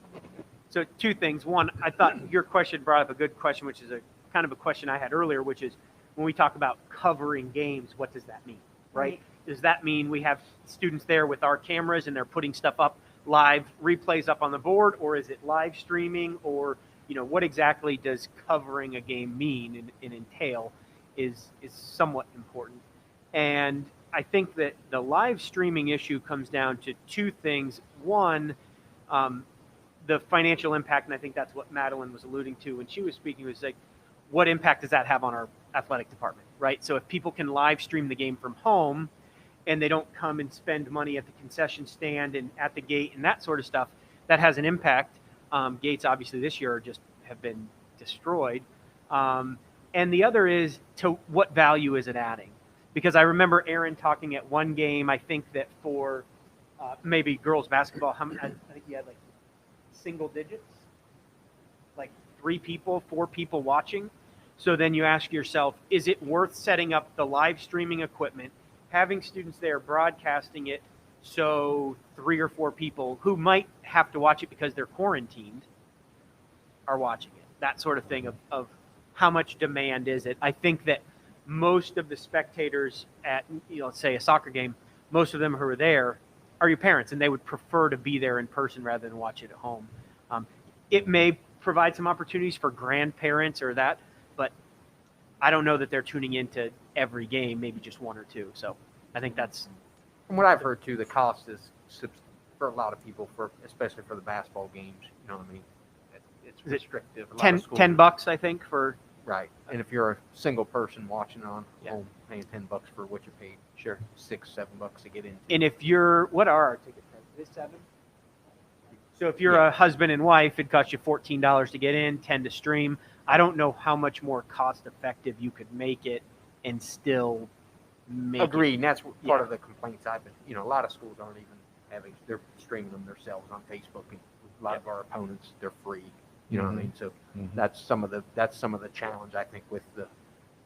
so. Two things. One, I thought your question brought up a good question, which is a kind of a question I had earlier, which is when we talk about covering games, what does that mean, right? Does that mean we have students there with our cameras and they're putting stuff up live, replays up on the board, or is it live streaming, or what exactly does covering a game mean and entail is somewhat important. And I think that the live streaming issue comes down to two things. One, the financial impact, and I think that's what Madeline was alluding to when she was speaking, was like, what impact does that have on our athletic department, right? So if people can live stream the game from home and they don't come and spend money at the concession stand and at the gate and that sort of stuff, that has an impact. Gates obviously this year just have been destroyed. And the other is, to what value is it adding? Because I remember Aaron talking at one game, I think that for maybe girls basketball, I think he had like single digits, like 3 people, 4 people watching. So then you ask yourself, is it worth setting up the live streaming equipment, having students there broadcasting it, so 3 or 4 people who might have to watch it because they're quarantined are watching it? That sort of thing of how much demand is it? I think that most of the spectators at, let's say a soccer game, most of them who are there are your parents, and they would prefer to be there in person rather than watch it at home. It may provide some opportunities for grandparents or that, but I don't know that they're tuning into every game, maybe just 1 or 2. So I think that's, From what I've heard too, the cost is for a lot of people, especially for the basketball games. You know what I mean? It's Is it restrictive. A lot of schools- $10, I think, for Right. And if you're a single person watching on Yeah. home, paying $10 for what you paid, sure. $6, $7 to get in. And if you're, what are our ticket prices? Is it 7? So if you're a husband and wife, it costs you $14 to get in, 10 to stream. I don't know how much more cost effective you could make it and still make Agreed. And that's part Yeah. of the complaints I've been. A lot of schools aren't even having. They're streaming them themselves on Facebook. And a lot of our opponents, they're free. You know what I mean? So that's some of the challenge I think with the.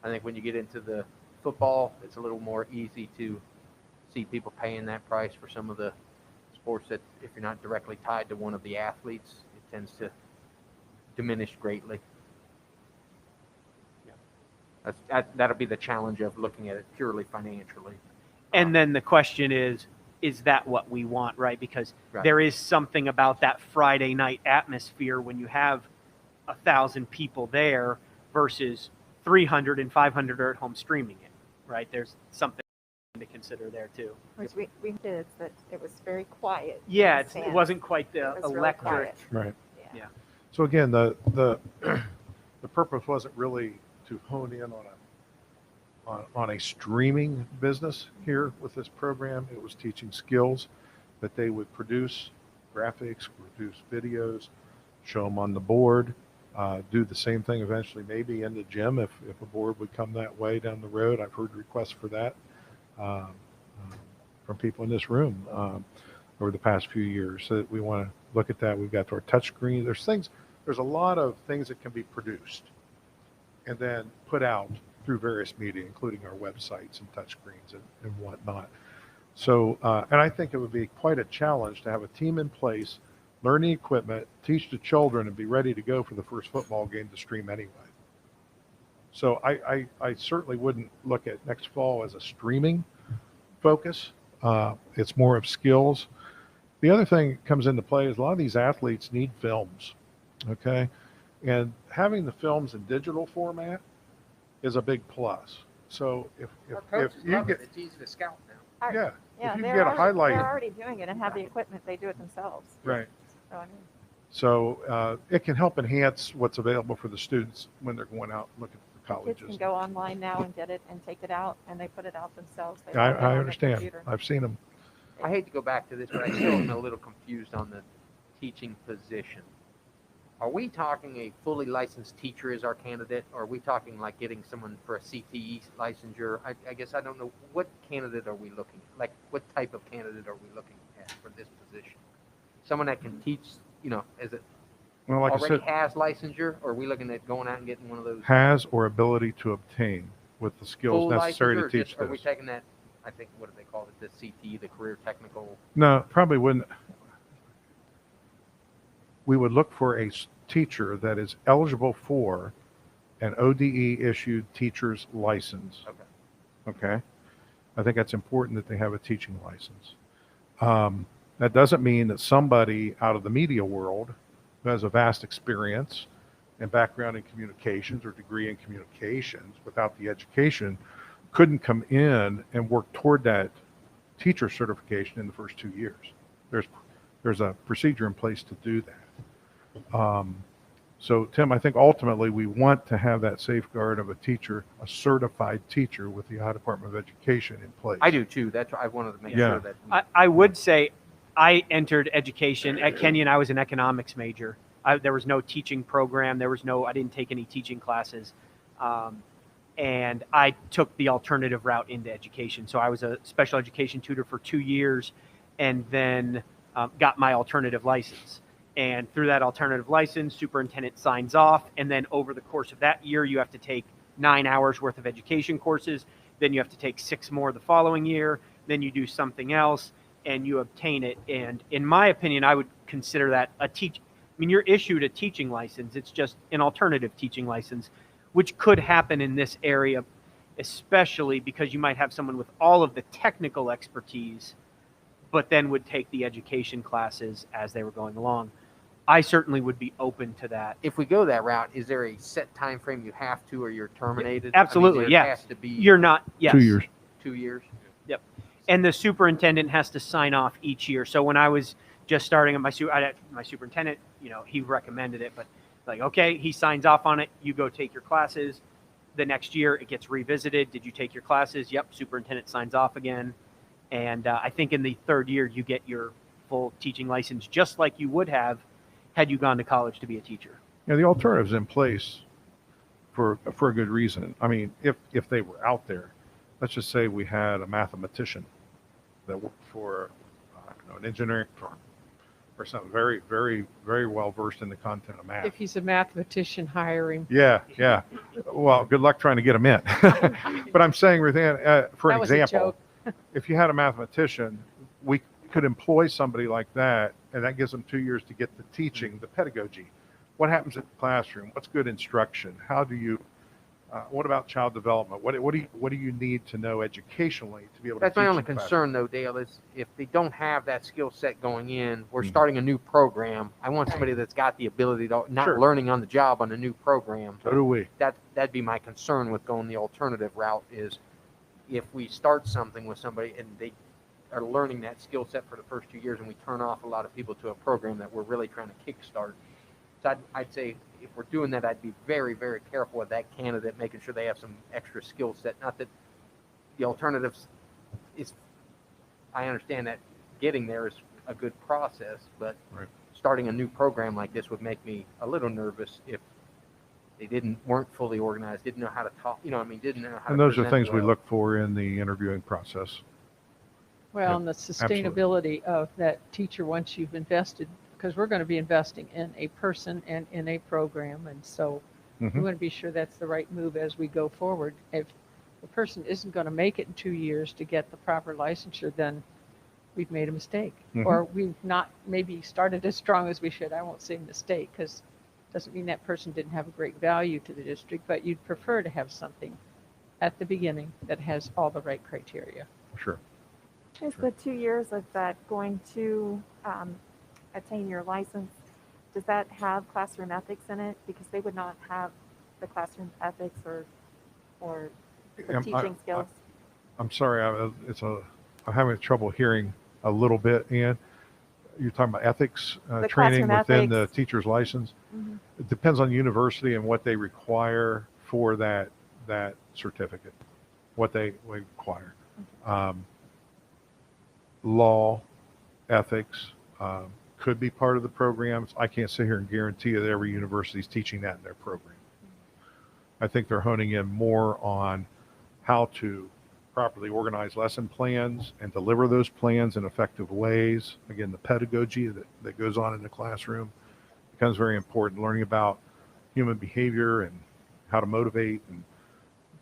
I think when you get into the football, it's a little more easy to see people paying that price for some of the sports that if you're not directly tied to one of the athletes, it tends to diminish greatly. That'll be the challenge of looking at it purely financially. And then the question is that what we want, right? Because Right. there is something about that Friday night atmosphere when you have 1,000 people there versus 300 and 500 are at home streaming it, right? There's something to consider there too. Which we did, that it was very quiet. Yeah, in the it stands. wasn't quite the It was really electric. quiet. Right. Yeah. So again, the purpose wasn't really to hone in on a streaming business here with this program. It was teaching skills that they would produce graphics, produce videos, show them on the board, do the same thing eventually maybe in the gym if a board would come that way down the road. I've heard requests for that from people in this room over the past few years. So that we want to look at that. We've got our touch screen. There's a lot of things that can be produced and then put out through various media, including our websites and touchscreens and whatnot. So, and I think it would be quite a challenge to have a team in place, learn the equipment, teach the children, and be ready to go for the first football game to stream anyway. So I certainly wouldn't look at next fall as a streaming focus. It's more of skills. The other thing that comes into play is a lot of these athletes need films, okay? And having the films in digital format is a big plus. So if you get, it's easy to scout now. yeah, Yeah, if you they're get a already, highlight, they're already doing it and have the equipment. They do it themselves. right. So, I mean, So it can help enhance what's available for the students when they're going out and looking at the kids colleges. can go online now and get it and take it out, and they put it out themselves. They I log in on their understand. computer. I've seen them. I hate to go back to this, but I still am a little confused on the teaching position, are we talking a fully licensed teacher as our candidate, or are we talking like getting someone for a CTE licensure? I guess I don't know. What candidate are we looking at? Like, what type of candidate are we looking at for this position? Someone that can teach, is it Well, like I already said, has licensure, or are we looking at going out and getting one of those has or ability to obtain with the skills full necessary licensure, to or teach just, are we this. taking that, I think, what do they call it, the CTE, the career technical? No, probably wouldn't. We would look for a teacher that is eligible for an ODE issued teacher's license. Okay. I think that's important that they have a teaching license. That doesn't mean that somebody out of the media world who has a vast experience and background in communications or degree in communications without the education couldn't come in and work toward that teacher certification in the first 2 years. There's a procedure in place to do that. So, Tim, I think ultimately we want to have that safeguard of a teacher, a certified teacher with the Ohio Department of Education in place. I do too. That's why I wanted to make sure that. I would say I entered education at Kenyon. I was an economics major. There was no teaching program. I didn't take any teaching classes. And I took the alternative route into education. So I was a special education tutor for 2 years and then got my alternative license. And through that alternative license, superintendent signs off. And then over the course of that year, you have to take 9 hours worth of education courses. Then you have to take 6 more the following year. Then you do something else and you obtain it. And in my opinion, I would consider that you're issued a teaching license. It's just an alternative teaching license, which could happen in this area, especially because you might have someone with all of the technical expertise, but then would take the education classes as they were going along. I certainly would be open to that. If we go that route, is there a set time frame you have to, or you're terminated? Absolutely, there yes. has to be You're not, yes. 2 years. 2 years. Yep. And the superintendent has to sign off each year. So when I was just starting at my superintendent, he recommended it, but like, okay, he signs off on it. You go take your classes. The next year it gets revisited. Did you take your classes? Yep. Superintendent signs off again. And I think in the 3rd year, you get your full teaching license, just like you would have had you gone to college to be a teacher. Yeah, the alternative's in place for a good reason. I mean, if they were out there, let's just say we had a mathematician that worked for an engineering firm or something very, very, very well versed in the content of math. If he's a mathematician, hire him. Yeah. Well, good luck trying to get him in. But I'm saying, Ruthann, for an That was a example, joke. if you had a mathematician, we could employ somebody like that, and that gives them 2 years to get the teaching, the pedagogy. What happens in the classroom? What's good instruction? How do you? What about child development? What do you need to know educationally to be able to teach? That's my only in class? concern, though, Dale, is if they don't have that skill set going in, we're starting a new program. I want somebody that's got the ability to not Sure. learning on the job on a new program. So do we. That'd be my concern with going the alternative route. Is if we start something with somebody and they are learning that skill set for the first 2 years, and we turn off a lot of people to a program that we're really trying to kickstart. So I'd say if we're doing that, I'd be very, very careful with that candidate, making sure they have some extra skill set. Not that the alternatives is, I understand that getting there is a good process, but Right. starting a new program like this would make me a little nervous if they weren't fully organized, didn't know how to talk, didn't know how And to those are present things we well. look for in the interviewing process. Well, Yep, and the absolutely. sustainability of that teacher once you've invested, because we're going to be investing in a person and in a program. And so we Mhm. want to be sure that's the right move as we go forward. If the person isn't going to make it in 2 years to get the proper licensure, then we've made a mistake. Mhm. Or we've not maybe started as strong as we should. I won't say mistake, because it doesn't mean that person didn't have a great value to the district, but you'd prefer to have something at the beginning that has all the right criteria. Sure. Is the 2 years of that going to attain your license, does that have classroom ethics in it? Because they would not have the classroom ethics or the Am I- teaching skills. I'm sorry. I'm having trouble hearing a little bit, Ian. You're talking about ethics The training classroom within the ethics. teacher's license. Mhm. It depends on the university and what they require for that certificate, what they require. Law, ethics, could be part of the programs. I can't sit here and guarantee you that every university is teaching that in their program. I think they're honing in more on how to properly organize lesson plans and deliver those plans in effective ways. Again, the pedagogy that goes on in the classroom becomes very important. Learning about human behavior and how to motivate and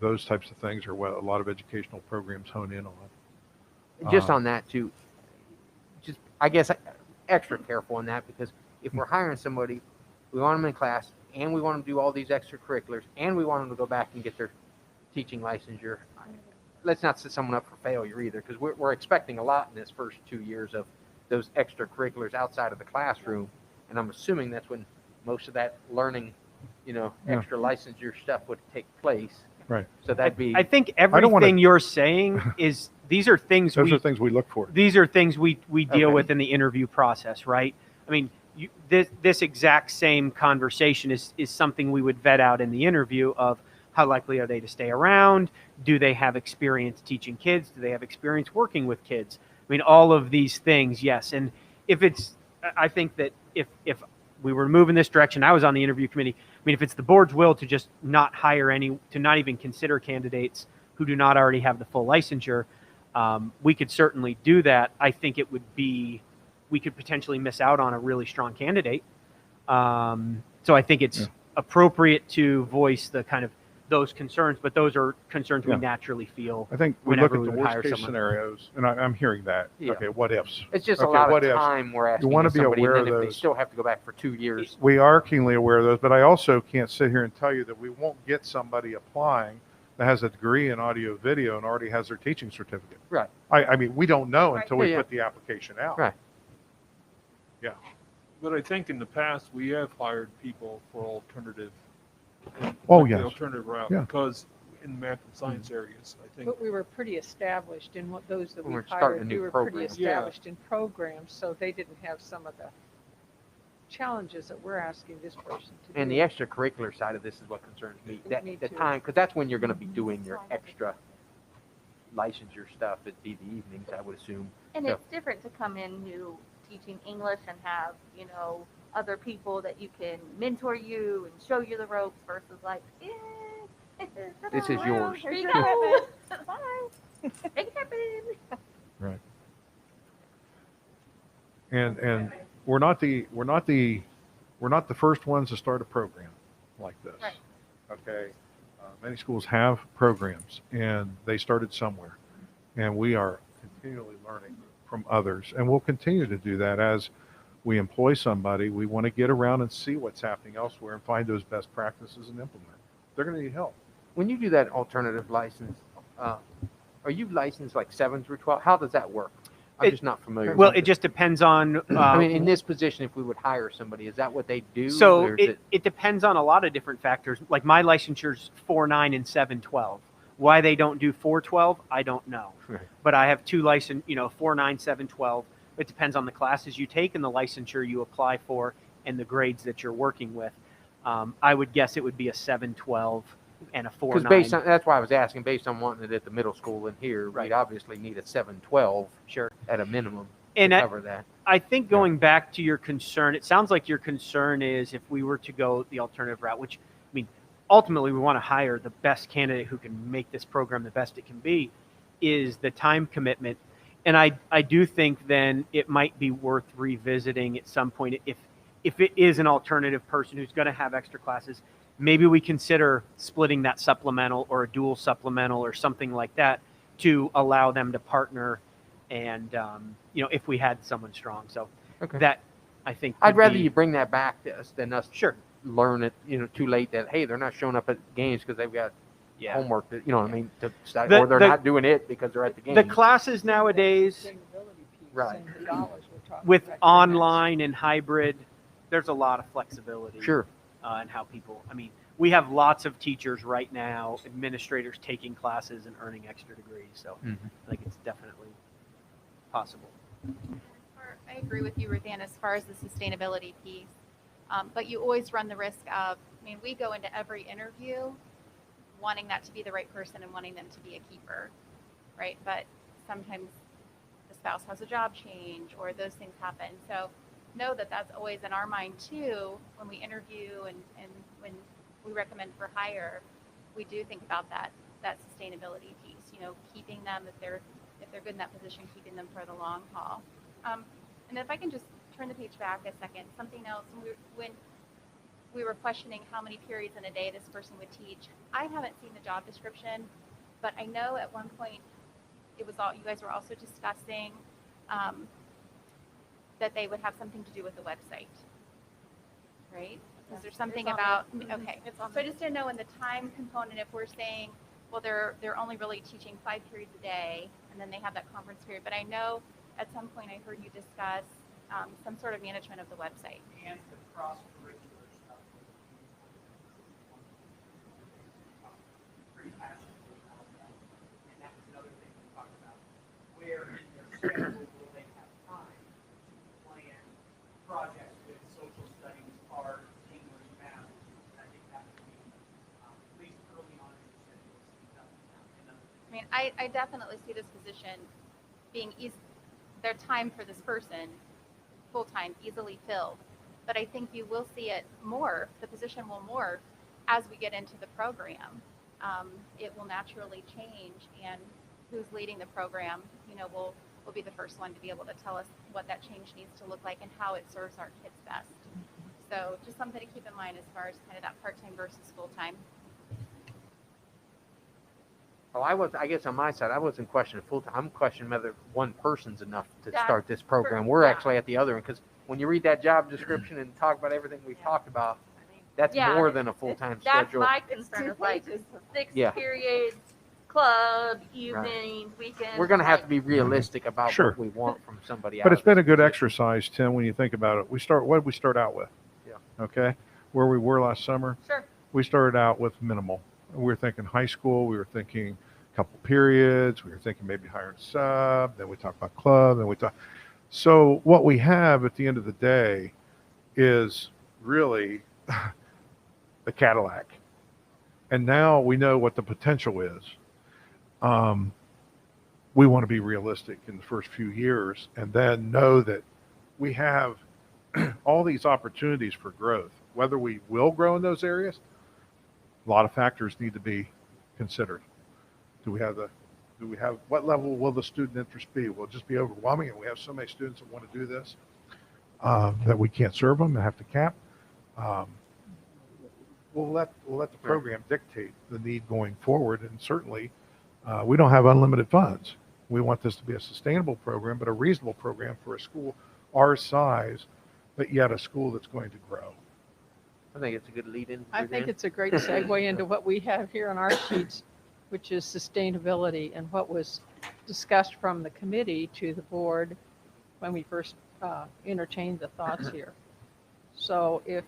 those types of things are what a lot of educational programs hone in on. Just on that too, just I guess extra careful on that, because if we're hiring somebody, we want them in class and we want them to do all these extracurriculars and we want them to go back and get their teaching licensure. Let's not set someone up for failure either, because we're expecting a lot in this first 2 years of those extracurriculars outside of the classroom, and I'm assuming that's when most of that learning, extra licensure stuff would take place. Right. So that'd be. I think everything you're saying is these are things those are things we look for. These are things we deal Okay. with in the interview process, right? I mean, this exact same conversation is something we would vet out in the interview of how likely are they to stay around? Do they have experience teaching kids? Do they have experience working with kids? I mean, all of these things, yes. And I think that if we were moving this direction, I was on the interview committee. I mean, if it's the board's will to just not hire to not even consider candidates who do not already have the full licensure, we could certainly do that. I think we could potentially miss out on a really strong candidate. So I think it's appropriate to voice the kind of those concerns, but those are concerns we naturally feel. I think we look whenever at the we would hire worst case someone. scenarios, and I'm hearing that. Yeah. Okay, what ifs? It's just a Okay, lot what of ifs? time we're asking wanna of be somebody, aware and of then if they those. still have to go back for 2 years. We are keenly aware of those, but I also can't sit here and tell you that we won't get somebody applying that has a degree in audio video and already has their teaching certificate. Right. I mean, we don't know until we Yeah, yeah. put the application out. Right. Yeah. But I think in the past, we have hired people for alternative. Oh, the yes. alternative route, Yeah. because in math and science areas, I think. But we were pretty established in what those that We we weren't starting a hired. new We were program. pretty Yeah. established in programs, so they didn't have some of the challenges that we're asking this person to do. And the extracurricular side of this is what concerns me. Me The too. time, because that's when you're going to be doing your extra licensure stuff. It'd be the evenings, I would assume. And So- it's different to come in new teaching English and have, other people that you can mentor you and show you the ropes versus like, This is yours. Here you go. Bye. Make it happen. Right. And we're not the first ones to start a program like this. Right. Okay. Many schools have programs, and they started somewhere, and we are continually learning from others, and we'll continue to do that as we employ somebody. We want to get around and see what's happening elsewhere and find those best practices and implement. They're going to need help. When you do that alternative license, are you licensed like 7 through 12? How does that work? I'm just not familiar. Well, with it just depends on. I mean, in this position, if we would hire somebody, is that what they do? So or is it depends on a lot of different factors. Like my licensure's 4.9 and 7.12. Why they don't do 4.12, I don't know. Right. But I have two 4.9, 7.12. It depends on the classes you take and the licensure you apply for and the grades that you're working with. I would guess it would be a 7.12 and a 4.9. Because based on that's why I was asking. Based on wanting it at the middle school and here, Right. we'd obviously need a 7.12 Sure. at a minimum And to I- cover that. I think going back to your concern, it sounds like your concern is if we were to go the alternative route, which, I mean, ultimately we want to hire the best candidate who can make this program the best it can be, is the time commitment. And I do think then it might be worth revisiting at some point if it is an alternative person who's going to have extra classes, maybe we consider splitting that supplemental or a dual supplemental or something like that to allow them to partner and, if we had someone strong. So Okay. that, I think, I'd would rather be- you bring that back to us than us Sure. learn it, too late that, hey, they're not showing up at games because they've got Yeah. homework that, what I mean, to study, The- or they're the- not doing it because they're at the game. The classes nowadays Sustainability piece Right. and the dollars we're talking with about. online and hybrid, there's a lot of flexibility. Sure. And how people, I mean, we have lots of teachers right now, administrators taking classes and earning extra degrees. So Mhm. I think it's definitely possible. I agree with you, Ruth Ann, as far as the sustainability piece. But you always run the risk of, we go into every interview wanting that to be the right person and wanting them to be a keeper, right? But sometimes the spouse has a job change or those things happen. So know that that's always in our mind too when we interview and when we recommend for hire. We do think about that sustainability piece. You know, keeping them if they're good in that position, keeping them for the long haul. And if I can just turn the page back a second, something else. When we were questioning how many periods in a day this person would teach, I haven't seen the job description, but I know at one point it was all you guys were also discussing that they would have something to do with the website, right? Is there something about okay? So I just didn't know in the time component if we're saying, well, they're only really teaching 5 periods a day, and then they have that conference period. But I know at some point I heard you discuss some sort of management of the website. And the cross-curricular stuff. Pretty passionately about that. And that was another thing we talked about. Where in their schedule will they have time to plan projects with social studies, art, English, math? I think that would be, at least early on in the schedule, speak up and I mean, I definitely see this position being their time for this person full-time, easily filled. But I think you will see it morph, the position will morph as we get into the program. It will naturally change, and who's leading the program, you know, will be the first one to be able to tell us what that change needs to look like and how it serves our kids best. So just something to keep in mind as far as kind of that part-time versus full-time. Well, I guess on my side, I wasn't questioning full time. I'm questioning whether one person's enough to That's start this program. We're yeah. actually at the other end because when you read that job description and talk about everything we've talked about, that's Yeah, more than a full time That's schedule. my concern. Is like 6 Yeah. periods, club, evenings, weekends. We're going to have to be realistic about Sure. what we want from somebody else. But it's been a good exercise, Tim, when you think about it. What did we start out with? Yeah. Okay. Where we were last summer, Sure. we started out with minimal. We were thinking high school. We were thinking a couple periods. We were thinking maybe hiring a sub. Then we talked about club. Then we talked. So what we have at the end of the day is really the Cadillac. And now we know what the potential is. We want to be realistic in the first few years and then know that we have all these opportunities for growth. Whether we will grow in those areas, a lot of factors need to be considered. What level will the student interest be? Will it just be overwhelming and we have so many students that want to do this that we can't serve them and have to cap? We'll let the program dictate the need going forward, and certainly we don't have unlimited funds. We want this to be a sustainable program, but a reasonable program for a school our size, but yet a school that's going to grow. I think it's a good lead in. I think it's a great segue into what we have here on our sheets, which is sustainability and what was discussed from the committee to the board when we first entertained the thoughts here. So if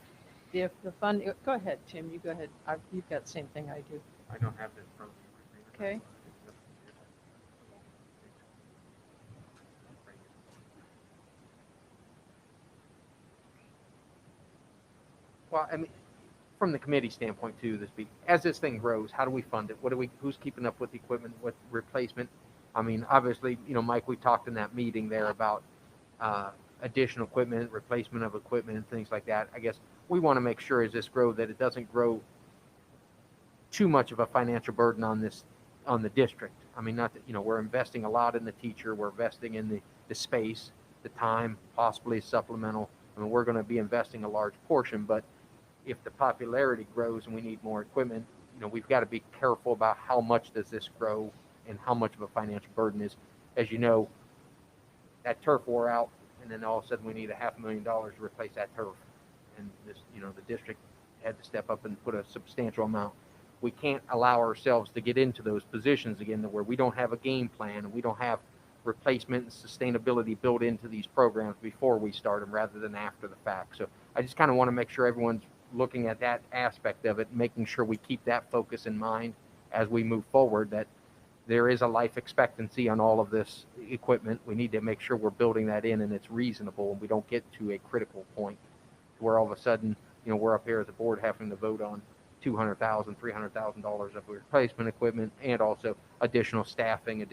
the fund, go ahead, Tim, you go ahead. You've got the same thing I do. I don't have this from you. Okay. Well, I mean, from the committee standpoint too, as this thing grows, how do we fund it? Who's keeping up with the equipment, with replacement? I mean, obviously, Mike, we talked in that meeting there about additional equipment, replacement of equipment, and things like that. I guess we want to make sure as this grows that it doesn't grow too much of a financial burden on the district. I mean, not that, we're investing a lot in the teacher, we're investing in the space, the time, possibly supplemental. I mean, we're going to be investing a large portion, but if the popularity grows and we need more equipment, we've got to be careful about how much does this grow and how much of a financial burden is. As you know, that turf wore out, and then all of a sudden we need $500,000 to replace that turf. And this, the district had to step up and put a substantial amount. We can't allow ourselves to get into those positions again where we don't have a game plan and we don't have replacement and sustainability built into these programs before we start them rather than after the fact. So I just kind of want to make sure everyone's looking at that aspect of it, making sure we keep that focus in mind as we move forward, that there is a life expectancy on all of this equipment. We need to make sure we're building that in and it's reasonable and we don't get to a critical point where all of a sudden, we're up here as a board having to vote on $200,000, $300,000 of replacement equipment and also additional staffing,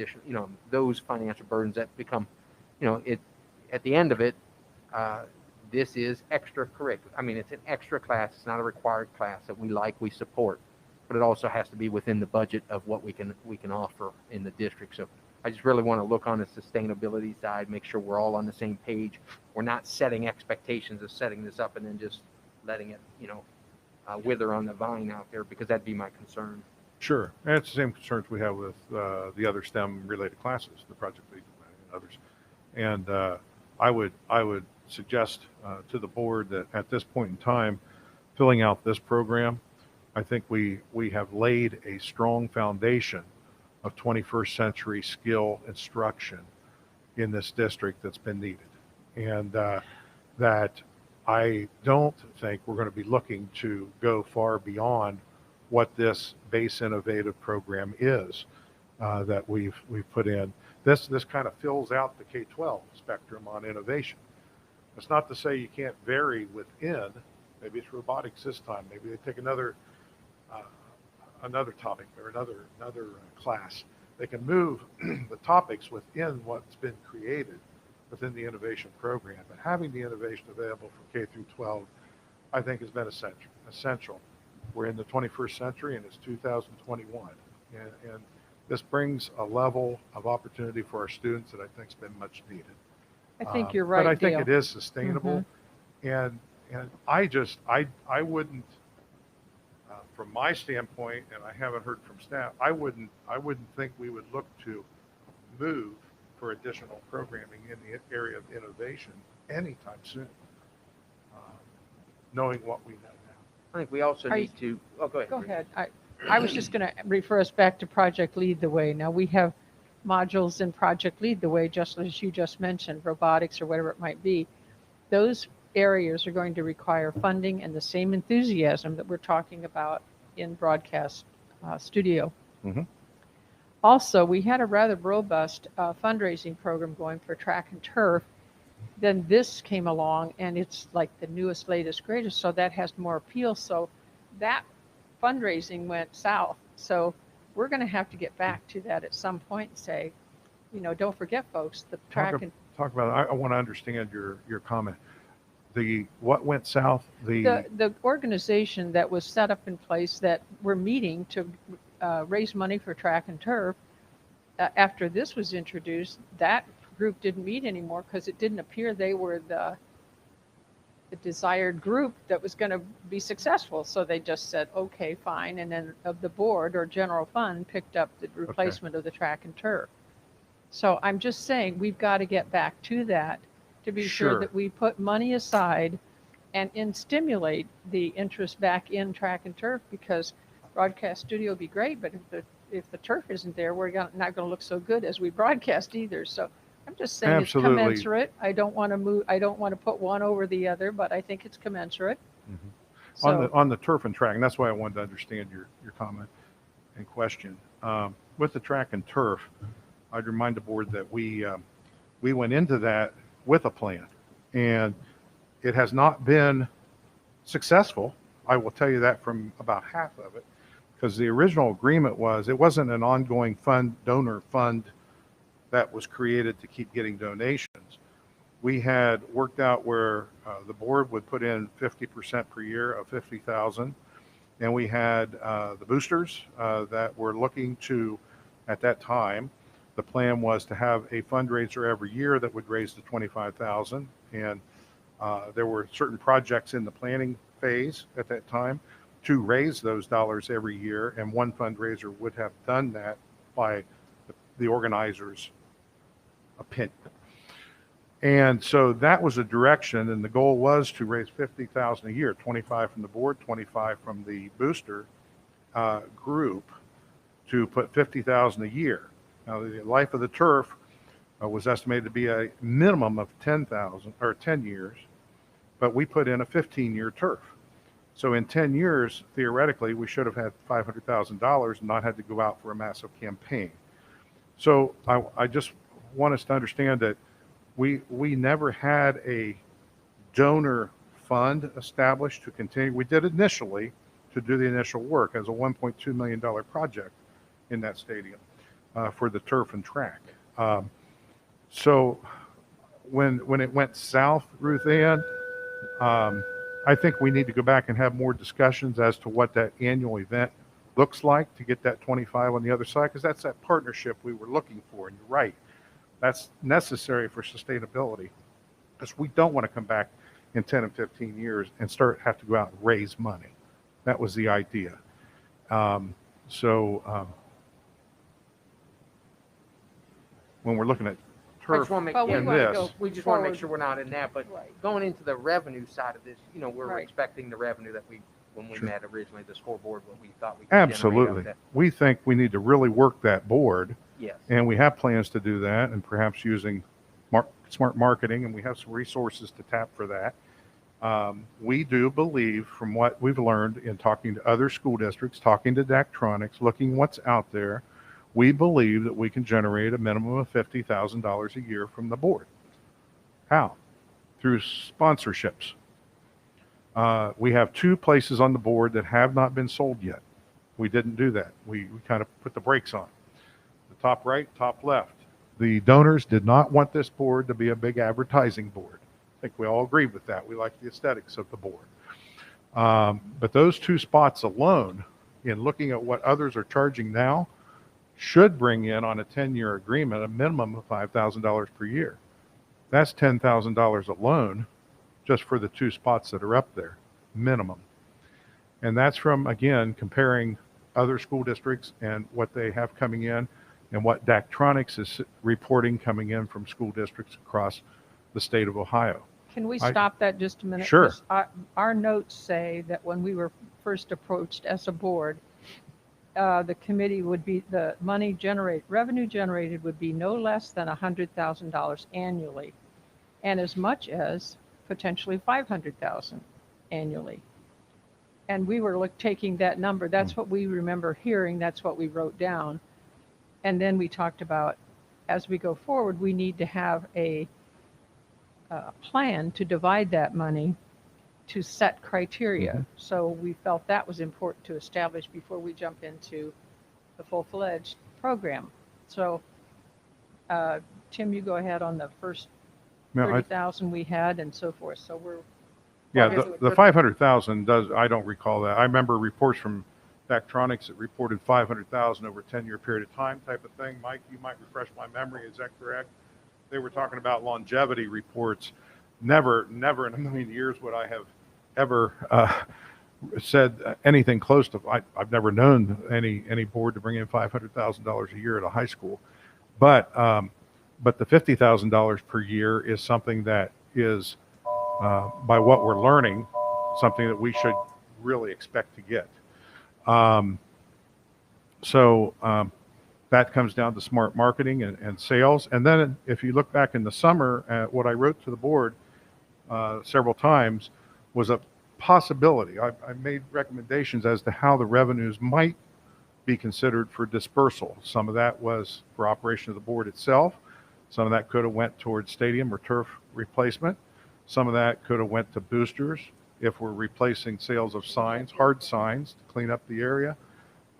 those financial burdens that become, at the end of it, this is extracurricular. I mean, it's an extra class. It's not a required class that we support, but it also has to be within the budget of what we can offer in the district. So I just really want to look on the sustainability side, make sure we're all on the same page. We're not setting expectations of setting this up and then just letting it, wither on the vine out there, because that'd be my concern. Sure. And it's the same concerns we have with the other STEM-related classes, the project lead and others. And I would suggest to the board that at this point in time, filling out this program, I think we have laid a strong foundation of 21st century skill instruction in this district that's been needed. And that I don't think we're going to be looking to go far beyond what this base innovative program is that we've put in. This kind of fills out the K-12 spectrum on innovation. It's not to say you can't vary within. Maybe it's robotics this time. Maybe they take another topic or another class. They can move the topics within what's been created within the innovation program. But having the innovation available for K through 12, I think has been essential. We're in the 21st century and it's 2021. And this brings a level of opportunity for our students that I think has been much needed. I think you're right, But I think Dale. it is sustainable. And I wouldn't, from my standpoint, and I haven't heard from staff, I wouldn't think we would look to move for additional programming in the area of innovation anytime soon, knowing what we know now. I think we also Are need to. Oh, go ahead. Go Bree. ahead. I was just going to refer us back to Project Lead the Way. Now, we have modules in Project Lead the Way, just as you just mentioned, robotics or whatever it might be. Those areas are going to require funding and the same enthusiasm that we're talking about in broadcast studio. Mhm. Also, we had a rather robust fundraising program going for track and turf. Then this came along and it's like the newest, latest, greatest. So that has more appeal. So that fundraising went south. So we're going to have to get back to that at some point and say, don't forget, folks, the track and Talk about it. I want to understand your comment. What went south? the organization that was set up in place that we're meeting to raise money for track and turf. After this was introduced, that group didn't meet anymore because it didn't appear they were the desired group that was going to be successful. So they just said, okay, fine. And then the board or general fund picked up the replacement of the track and turf. So I'm just saying we've got to get back to that to be sure that we put money aside and stimulate the interest back in track and turf, because broadcast studio would be great, but if the turf isn't there, we're not going to look so good as we broadcast either. So I'm just saying Absolutely. It's commensurate. I don't want to move. I don't want to put one over the other, but I think it's commensurate. Mhm. So, on the turf and track, and that's why I wanted to understand your comment and question. With the track and turf, I'd remind the board that we went into that with a plan, and it has not been successful. I will tell you that from about half of it, because the original agreement was it wasn't an ongoing donor fund that was created to keep getting donations. We had worked out where the board would put in 50% per year of $50,000, and we had the boosters that were looking to, at that time, the plan was to have a fundraiser every year that would raise the $25,000, and there were certain projects in the planning phase at that time to raise those dollars every year, and one fundraiser would have done that by the organizers' opinion. And so that was a direction, and the goal was to raise $50,000 a year, 25 from the board, 25 from the booster group, to put $50,000 a year. Now, the life of the turf was estimated to be a minimum of 10 years, but we put in a 15-year turf. So in 10 years, theoretically, we should have had $500,000 and not had to go out for a massive campaign. So I just want us to understand that we never had a donor fund established to continue. We did initially to do the initial work as a $1.2 million project in that stadium for the turf and track. So when it went south, Ruth Ann, I think we need to go back and have more discussions as to what that annual event looks like to get that 25 on the other side, because that's that partnership we were looking for. And you're right, that's necessary for sustainability, because we don't want to come back in 10 and 15 years and have to go out and raise money. That was the idea. When we're looking at I turf just want to make, Well, we and wanna this, go we just want to make forward. sure we're not in that, but Right. going into the revenue side of this, we're Right. expecting the revenue that when we Sure. met originally, the scoreboard, what we thought we could generate out of absolutely, that. we think we need to really work that board. Yes. And we have plans to do that, and perhaps using smart marketing, and we have some resources to tap for that. We do believe, from what we've learned in talking to other school districts, talking to Daktronics, looking what's out there, we believe that we can generate a minimum of $50,000 a year from the board. How? Through sponsorships. We have 2 places on the board that have not been sold yet. We didn't do that. We kind of put the brakes on. The top right, top left. The donors did not want this board to be a big advertising board. I think we all agree with that. We like the aesthetics of the board. But those 2 spots alone, in looking at what others are charging now, should bring in, on a 10-year agreement, a minimum of $5,000 per year. That's $10,000 alone just for the 2 spots that are up there, minimum. And that's from, again, comparing other school districts and what they have coming in and what Daktronics is reporting coming in from school districts across the state of Ohio. Can we I- stop that just a minute? Sure. 'Cause our notes say that when we were first approached as a board, the committee would be, the revenue generated would be no less than $100,000 annually, and as much as potentially $500,000 annually. And we were taking that number. That's what we remember hearing. That's what we wrote down. And then we talked about, as we go forward, we need to have a plan to divide that money to set criteria. Mhm. So we felt that was important to establish before we jump into the full-fledged program. So, Tim, you go ahead on the first Now, 30,000 we had and so forth. So yeah, Okay. the 500,000 does, I don't recall that. I remember reports from Daktronics that reported 500,000 over a 10-year period of time type of thing. Mike, you might refresh my memory. Is that correct? They were talking about longevity reports. Never in a million years would I have ever said anything close to, I've never known any board to bring in $500,000 a year at a high school. But the $50,000 per year is something that is, by what we're learning, something that we should really expect to get. That comes down to smart marketing and sales. And then if you look back in the summer at what I wrote to the board several times was a possibility. I made recommendations as to how the revenues might be considered for dispersal. Some of that was for operation of the board itself. Some of that could have went towards stadium or turf replacement. Some of that could have went to boosters if we're replacing sales of signs, hard signs, to clean up the area.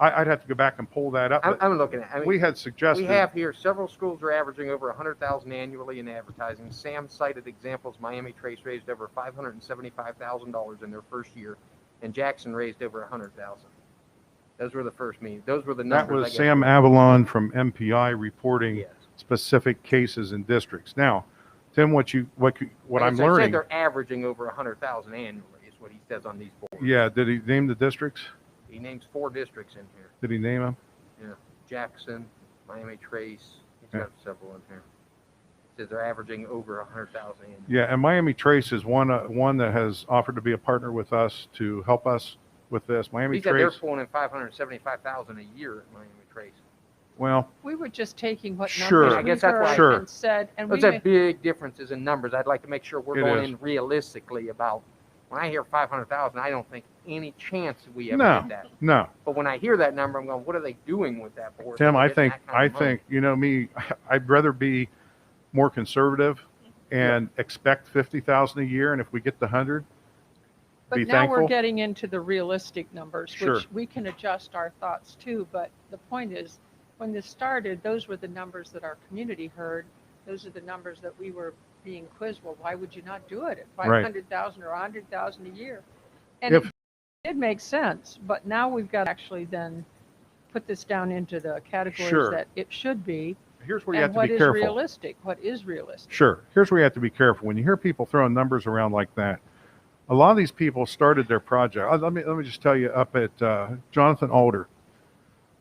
I'd have to go back and pull that up. but I'm looking at, I mean, we had suggested. we have here several schools are averaging over 100,000 annually in advertising. Sam cited examples. Miami Trace raised over $575,000 in their first year, and Jackson raised over 100,000. Those were the first meetings. Those were the That numbers. was Sam Avalon from MPI reporting Yes. specific cases in districts. Now, Tim, what I'm As I learning. said, they're averaging over 100,000 annually. Is what he says on these boards. Yeah, did he name the districts? He names 4 districts in here. Did he name them? Jackson, Miami Trace. He's Yeah. got several in here. He says they're averaging over 100,000 annually. Yeah, and Miami Trace is one that has offered to be a partner with us to help us with this. Miami He said they're Trace. pulling in 575,000 a year at Miami Trace. Well, we were just taking what Sure. numbers I we guess that's why- heard Sure. and said, and we Those are big differences in numbers. I'd like to make sure we're It going is. in realistically about. When I hear 500,000, I don't think any chance we ever No. did that. no, But when I hear that number, I'm going, what are they doing with that board? Tim, They're I getting think that kind of money. you know me. I'd rather be more conservative and expect 50,000 a year, and if we get the 100, But be now thankful. we're getting into the realistic numbers, Sure. which we can adjust our thoughts to. But the point is, when this started, those were the numbers that our community heard. Those are the numbers that we were being quizzed. Well, why would you not do it at Right. 500,000 or 100,000 a year? And If- it did make sense, but now we've got to actually then put this down into the categories Sure. that it should be. Here's where you have And to what be is careful. realistic? What is realistic? Sure. Here's where you have to be careful. When you hear people throwing numbers around like that, a lot of these people started their project. Let me just tell you, up at Jonathan Alder,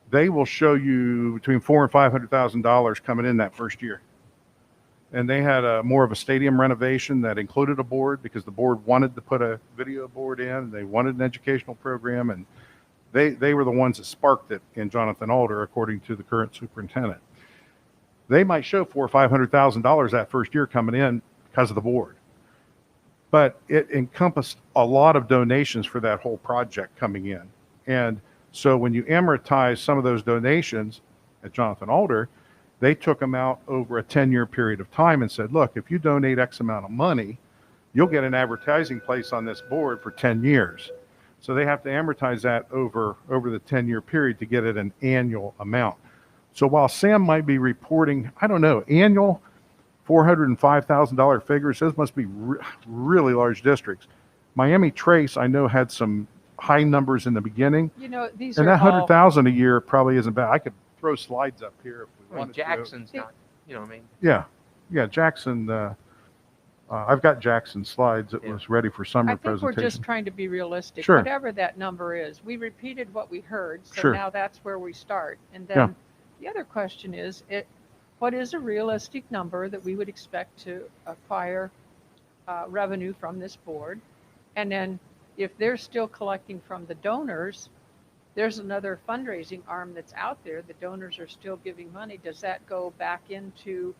they will show you between $400,000 and $500,000 coming in that first year. And they had more of a stadium renovation that included a board because the board wanted to put a video board in. They wanted an educational program, and they were the ones that sparked it in Jonathan Alder, according to the current superintendent. They might show $400,000 or $500,000 that first year coming in because of the board, but it encompassed a lot of donations for that whole project coming in. And so when you amortize some of those donations at Jonathan Alder, they took them out over a 10-year period of time and said, look, if you donate X amount of money, you'll get an advertising place on this board for 10 years. So they have to amortize that over the 10-year period to get it an annual amount. So while Sam might be reporting, I don't know, annual $405,000 figures, those must be really large districts. Miami Trace, I know, had some high numbers in the beginning, You know, these and are that all 100,000 a year probably isn't bad. I could throw slides up here if we I mean, wanted to. Jackson's not, you know what I mean? Yeah, Jackson. I've got Jackson's slides. It Yeah. was ready for summer I think we're presentation. just trying to be realistic. Sure. Whatever that number is, we repeated what we heard, so Sure. now that's where we start. And Yeah. then the other question is, what is a realistic number that we would expect to acquire revenue from this board? And then if they're still collecting from the donors, there's another fundraising arm that's out there. The donors are still giving money. Does that go back into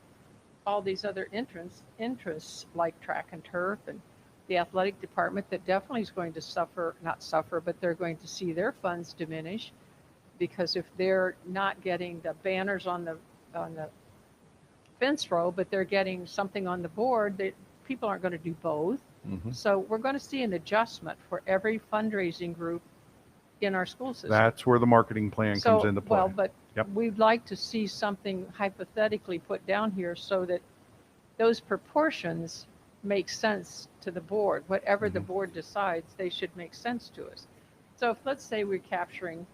all these other interests like track and turf and the athletic department that definitely is going to not suffer, but they're going to see their funds diminish, because if they're not getting the banners on the fence row, but they're getting something on the board, people aren't going to do both. Mhm. So we're going to see an adjustment for every fundraising group in our school system. That's where the marketing plan comes into play. Well, but Yep. we'd like to see something hypothetically put down here so that those proportions make sense to the board. Whatever the board decides, they should make sense to us. So if, let's say we're capturing,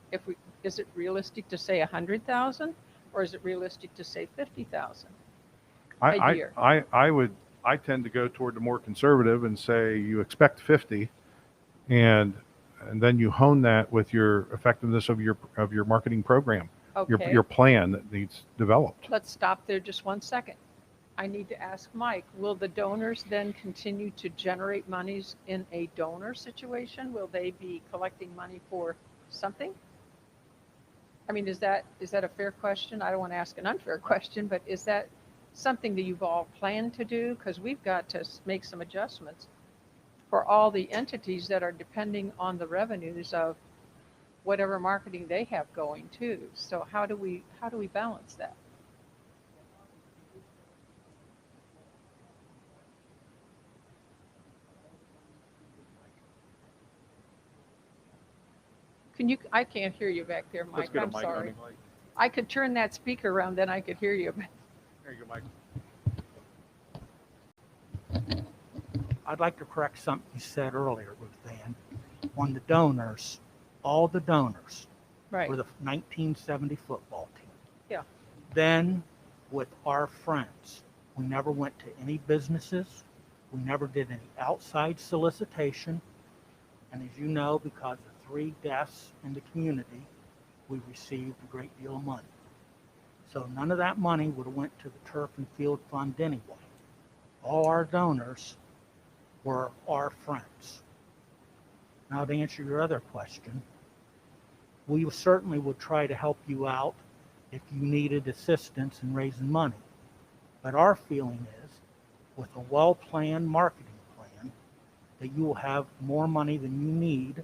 is it realistic to say 100,000 or is it realistic to say 50,000? a year? I tend to go toward the more conservative and say you expect 50, and then you hone that with your effectiveness of your marketing program, Okay. your plan that needs developed. Let's stop there just 1 second. I need to ask Mike, will the donors then continue to generate monies in a donor situation? Will they be collecting money for something? I mean, is that a fair question? I don't want to ask an unfair question, but is that something that you've all planned to do? Because we've got to make some adjustments for all the entities that are depending on the revenues of whatever marketing they have going too. So how do we balance that? I can't hear you back there, Let's Mike. get a I'm mic sorry. on. I could turn that speaker around, then I could hear you. There you go, Mike. I'd like to correct something you said earlier, Ruth Ann. On the donors, all the donors Right. were the 1970 football team. Yeah. Then with our friends, we never went to any businesses. We never did any outside solicitation. And as you know, because of 3 deaths in the community, we received a great deal of money. So none of that money would have went to the turf and field fund anyway. All our donors were our friends. Now, to answer your other question, we certainly would try to help you out if you needed assistance in raising money. But our feeling is, with a well-planned marketing plan, that you will have more money than you need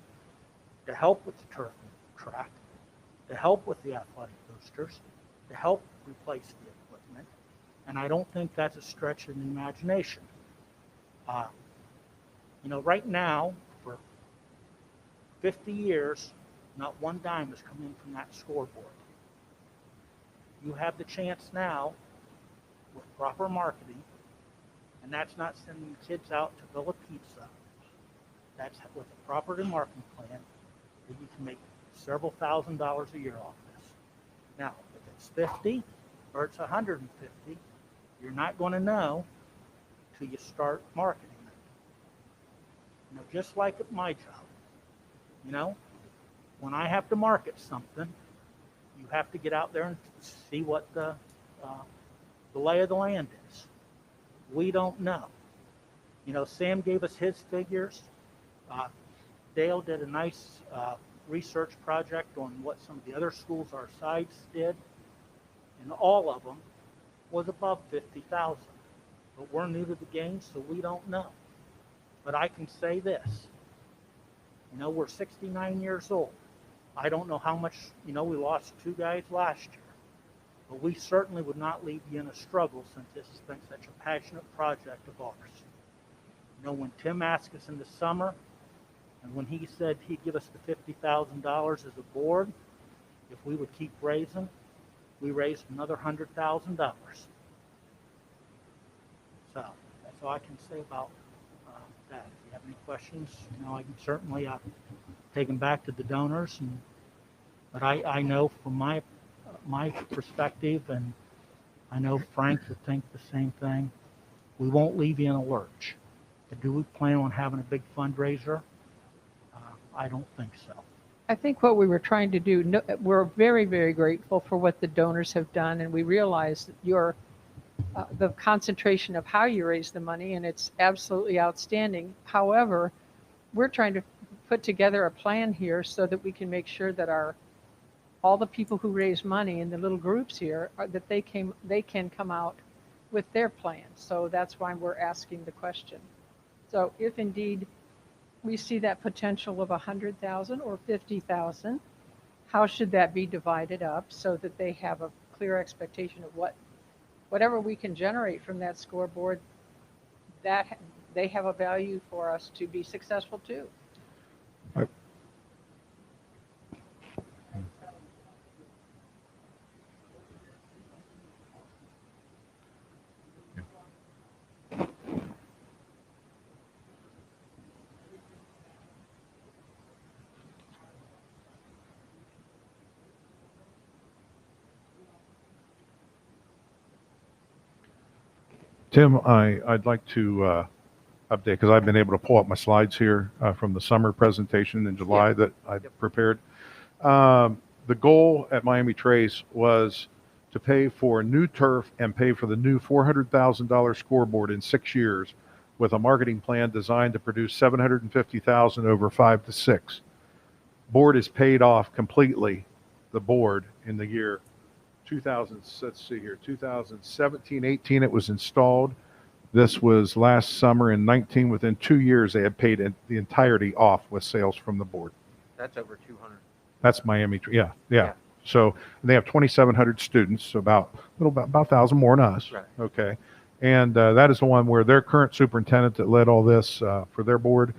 to help with the turf and track, to help with the athletic boosters, to help replace the equipment. And I don't think that's a stretch in the imagination. Right now, for 50 years, not one dime has come in from that scoreboard. You have the chance now, with proper marketing, and that's not sending kids out to go a pizza. That's with a proper marketing plan that you can make several $1,000s a year off this. Now, if it's 50 or it's 150, you're not going to know till you start marketing it. You know, just like at my job, you know, when I have to market something, you have to get out there and see what the lay of the land is. We don't know. You know, Sam gave us his figures. Dale did a nice research project on what some of the other schools our size did, and all of them was above 50,000. But we're new to the game, so we don't know. But I can say this. You know, we're 69 years old. I don't know how much, you know, we lost 2 guys last year. But we certainly would not leave you in a struggle since this has been such a passionate project of ours. You know, when Tim asked us in the summer, and when he said he'd give us the $50,000 as a board, if we would keep raising, we raised another $100,000. So that's all I can say about that. If you have any questions, you know, I can certainly take them back to the donors. But I know from my perspective, and I know Frank would think the same thing, we won't leave you in a lurch. But do we plan on having a big fundraiser? I don't think so. I think what we were trying to do, we're very, very grateful for what the donors have done, and we realize that the concentration of how you raise the money, and it's absolutely outstanding. However, we're trying to put together a plan here so that we can make sure that all the people who raise money in the little groups here, that they can come out with their plan. So that's why we're asking the question. So if indeed we see that potential of 100,000 or 50,000, how should that be divided up so that they have a clear expectation of whatever we can generate from that scoreboard, that they have a value for us to be successful too. Tim, I'd like to update, because I've been able to pull up my slides here from the summer presentation in July that I prepared. The goal at Miami Trace was to pay for new turf and pay for the new $400,000 scoreboard in 6 years, with a marketing plan designed to produce $750,000 over 5 to 6. Board is paid off completely, the board, in the year 2017, 18 it was installed. This was last summer in 19. Within 2 years, they had paid the entirety off with sales from the board. That's over 200. That's Miami. Yeah. So they have 2,700 students, so about 1,000 more than us. Right. Okay. And that is the one where their current superintendent that led all this for their board,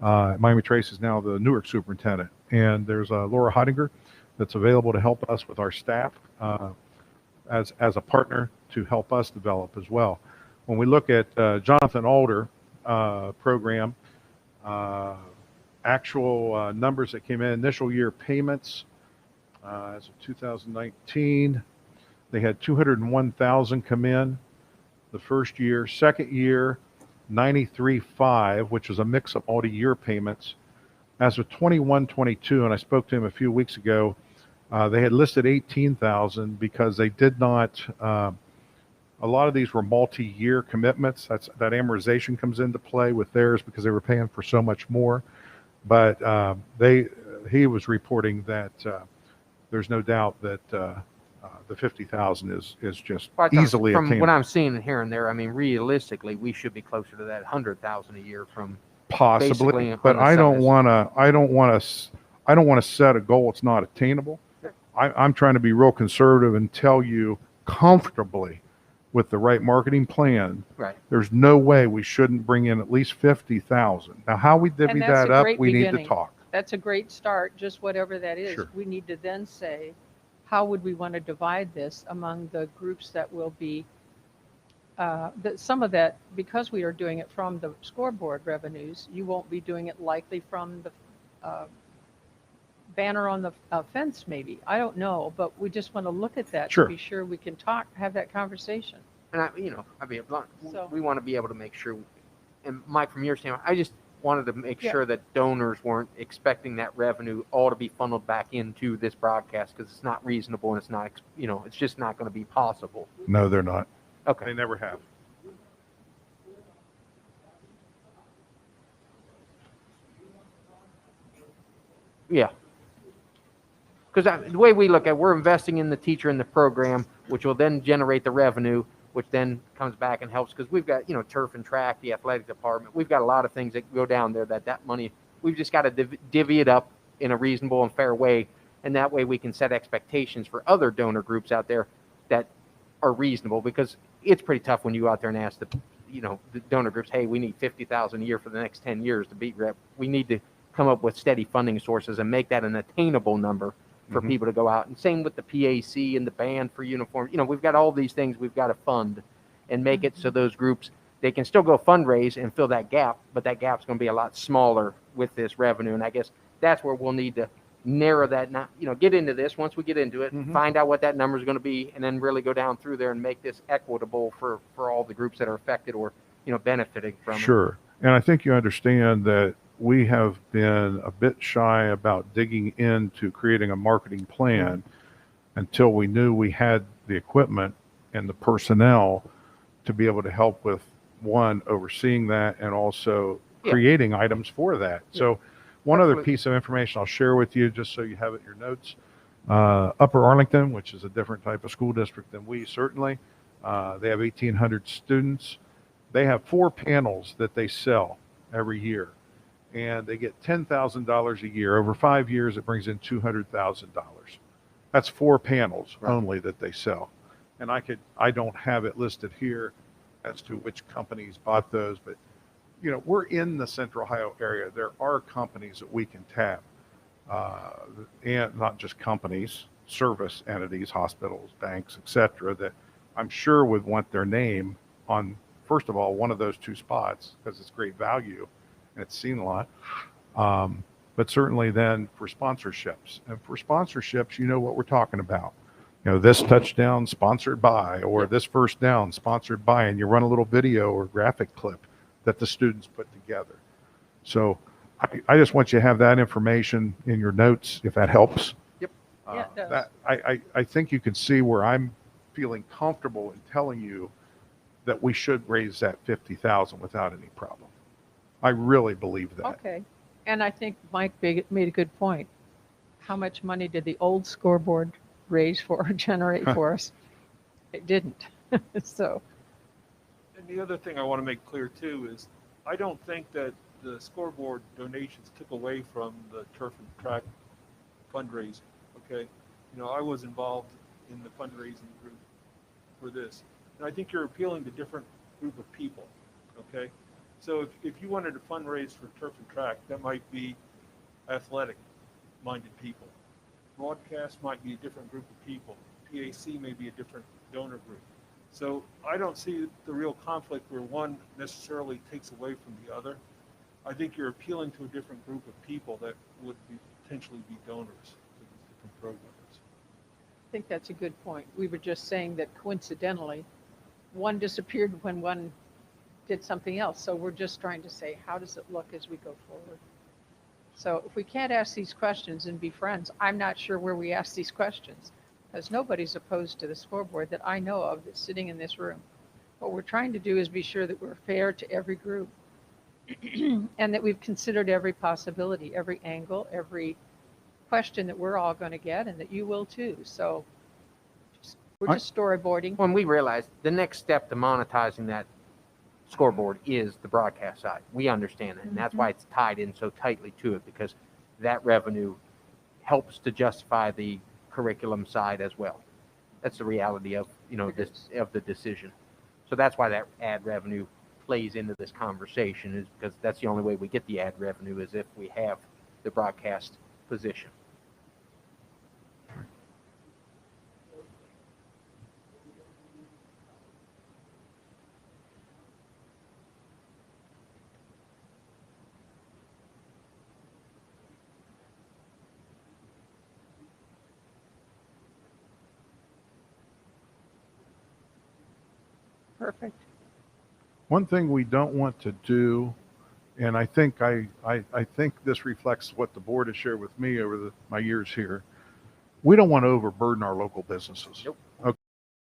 Miami Trace, is now the Newark superintendent. And there's Laura Heidinger that's available to help us with our staff as a partner to help us develop as well. When we look at Jonathan Alder program, actual numbers that came in, initial year payments as of 2019, they had 201,000 come in the first year. Second year, 93.5, which was a mix of all the year payments. As of 21-22, and I spoke to him a few weeks ago, they had listed 18,000 because they did not. A lot of these were multi-year commitments. That amortization comes into play with theirs because they were paying for so much more. But he was reporting that there's no doubt that the 50,000 is just easily from attainable. what I'm seeing here and there. I mean, realistically, we should be closer to that 100,000 a year from possibly. But I don't want to set a goal that's not attainable. I'm trying to be real conservative and tell you comfortably, with the right marketing plan, right, there's no way we shouldn't bring in at least 50,000. Now, how we divvy that up, we need to talk. That's a great start, just whatever that is. Sure. We need to then say, how would we want to divide this among the groups that will be that some of that, because we are doing it from the scoreboard revenues, you won't be doing it likely from the banner on the fence, maybe. I don't know, but we just want to look at that Sure. to be sure we can have that conversation. And I'll be blunt. So- We want to be able to make sure, and Mike, from your standpoint, I just wanted to make Yeah. sure that donors weren't expecting that revenue all to be funneled back into this broadcast, because it's not reasonable and it's not, it's just not going to be possible. No, they're not. They Okay. never have. Yeah. Because the way we look at it, we're investing in the teacher in the program, which will then generate the revenue, which then comes back and helps, because we've got, turf and track, the athletic department. We've got a lot of things that go down there that money, we've just got to divvy it up in a reasonable and fair way. And that way we can set expectations for other donor groups out there that are reasonable, because it's pretty tough when you go out there and ask the donor groups, hey, we need $50,000 a year for the next 10 years to beat rep. We need to come up with steady funding sources and make that an attainable number for Mhm. people to go out. And same with the PAC and the band for uniforms. We've got all these things we've got to fund and make it so those groups, they can still go fundraise and fill that gap, but that gap's going to be a lot smaller with this revenue. And I guess that's where we'll need to narrow that, not, get into this once we get into it, Mhm. find out what that number is going to be, and then really go down through there and make this equitable for all the groups that are affected or, benefiting from it. Sure. And I think you understand that we have been a bit shy about digging into creating a marketing plan until we knew we had the equipment and the personnel to be able to help with, one, overseeing that, and also Yeah. creating items for that. Yeah. So one other Absolutely. piece of information I'll share with you, just so you have it in your notes. Upper Arlington, which is a different type of school district than we, certainly, they have 1,800 students. They have 4 panels that they sell every year, and they get $10,000 a year. Over 5 years, it brings in $200,000. That's 4 panels Right. only that they sell. And I don't have it listed here as to which companies bought those, but we're in the Central Ohio area. There are companies that we can tap, and not just companies, service entities, hospitals, banks, etc., that I'm sure would want their name on, first of all, one of those 2 spots, because it's great value and it's seen a lot. But certainly then for sponsorships. And for sponsorships, what we're talking about. This touchdown sponsored by, or this first down sponsored by, and you run a little video or graphic clip that the students put together. So I just want you to have that information in your notes, if that helps. Yep. Yeah, it does. That I think you can see where I'm feeling comfortable in telling you that we should raise that 50,000 without any problem. I really believe that. Okay. And I think Mike made a good point. How much money did the old scoreboard raise for or generate for us? It didn't. So, And the other thing I want to make clear too is I don't think that the scoreboard donations took away from the turf and track fundraising. Okay. I was involved in the fundraising group for this. And I think you're appealing to different group of people. Okay. So if you wanted to fundraise for turf and track, that might be athletic minded people. Broadcast might be a different group of people. PAC may be a different donor group. So I don't see the real conflict where one necessarily takes away from the other. I think you're appealing to a different group of people that would potentially be donors to these different programs. I think that's a good point. We were just saying that coincidentally, one disappeared when one did something else. So we're just trying to say, how does it look as we go forward? So if we can't ask these questions and be friends, I'm not sure where we ask these questions, because nobody's opposed to the scoreboard that I know of that's sitting in this room. What we're trying to do is be sure that we're fair to every group and that we've considered every possibility, every angle, every question that we're all going to get, and that you will too. So we're just storyboarding. When we realized the next step to monetizing that scoreboard is the broadcast side. We understand that, and that's why it's tied in so tightly to it, because that revenue helps to justify the curriculum side as well. That's the reality of of the decision. So that's why that ad revenue plays into this conversation, is because that's the only way we get the ad revenue, is if we have the broadcast position. Perfect. One thing we don't want to do, and I think I think this reflects what the board has shared with me over my years here. We don't want to overburden our local businesses. Nope.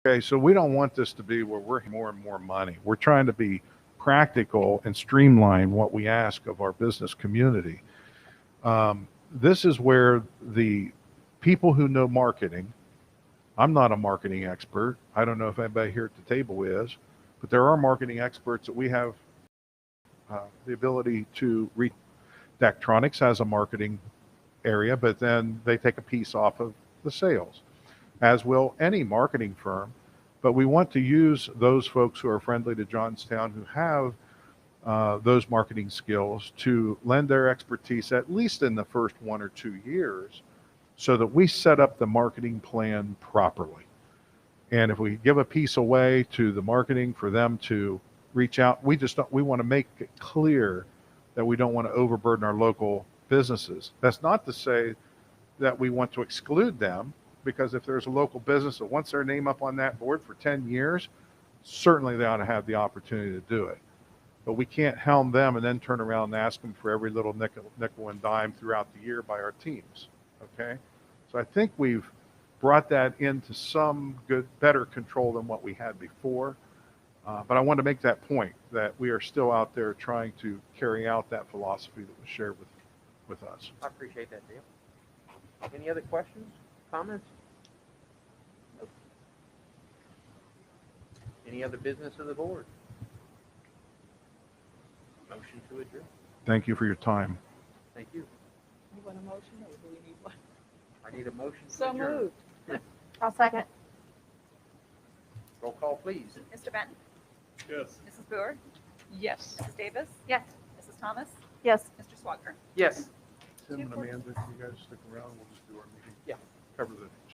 Okay, so we don't want this to be where we're more and more money. We're trying to be practical and streamline what we ask of our business community. This is where the people who know marketing, I'm not a marketing expert. I don't know if anybody here at the table is, but there are marketing experts that we have the ability to reach. Daktronics has a marketing area, but then they take a piece off of the sales, as will any marketing firm. But we want to use those folks who are friendly to Johnstown, who have those marketing skills, to lend their expertise at least in the first 1 or 2 years, so that we set up the marketing plan properly. And if we give a piece away to the marketing for them to reach out, we want to make it clear that we don't want to overburden our local businesses. That's not to say that we want to exclude them, because if there's a local business that wants their name up on that board for 10 years, certainly they ought to have the opportunity to do it. But we can't helm them and then turn around and ask them for every little nickel and dime throughout the year by our teams. Okay? So I think we've brought that into some better control than what we had before. But I want to make that point, that we are still out there trying to carry out that philosophy that was shared with us. I appreciate that, Dale. Any other questions, comments? Nope. Any other business of the board? Motion to adjourn. Thank you for your time. Thank you. You want a motion or do we need one? I need a motion to So adjourn. moved. I'll second. Roll call, please. Mr. Benton? Yes. Mrs. Boer? Yes. Mrs. Davis? Yes. Mrs. Thomas? Yes. Mr. Swagger? Yes. Tim and Amanda, if you guys stick around, we'll just do our meeting. Yeah. Cover the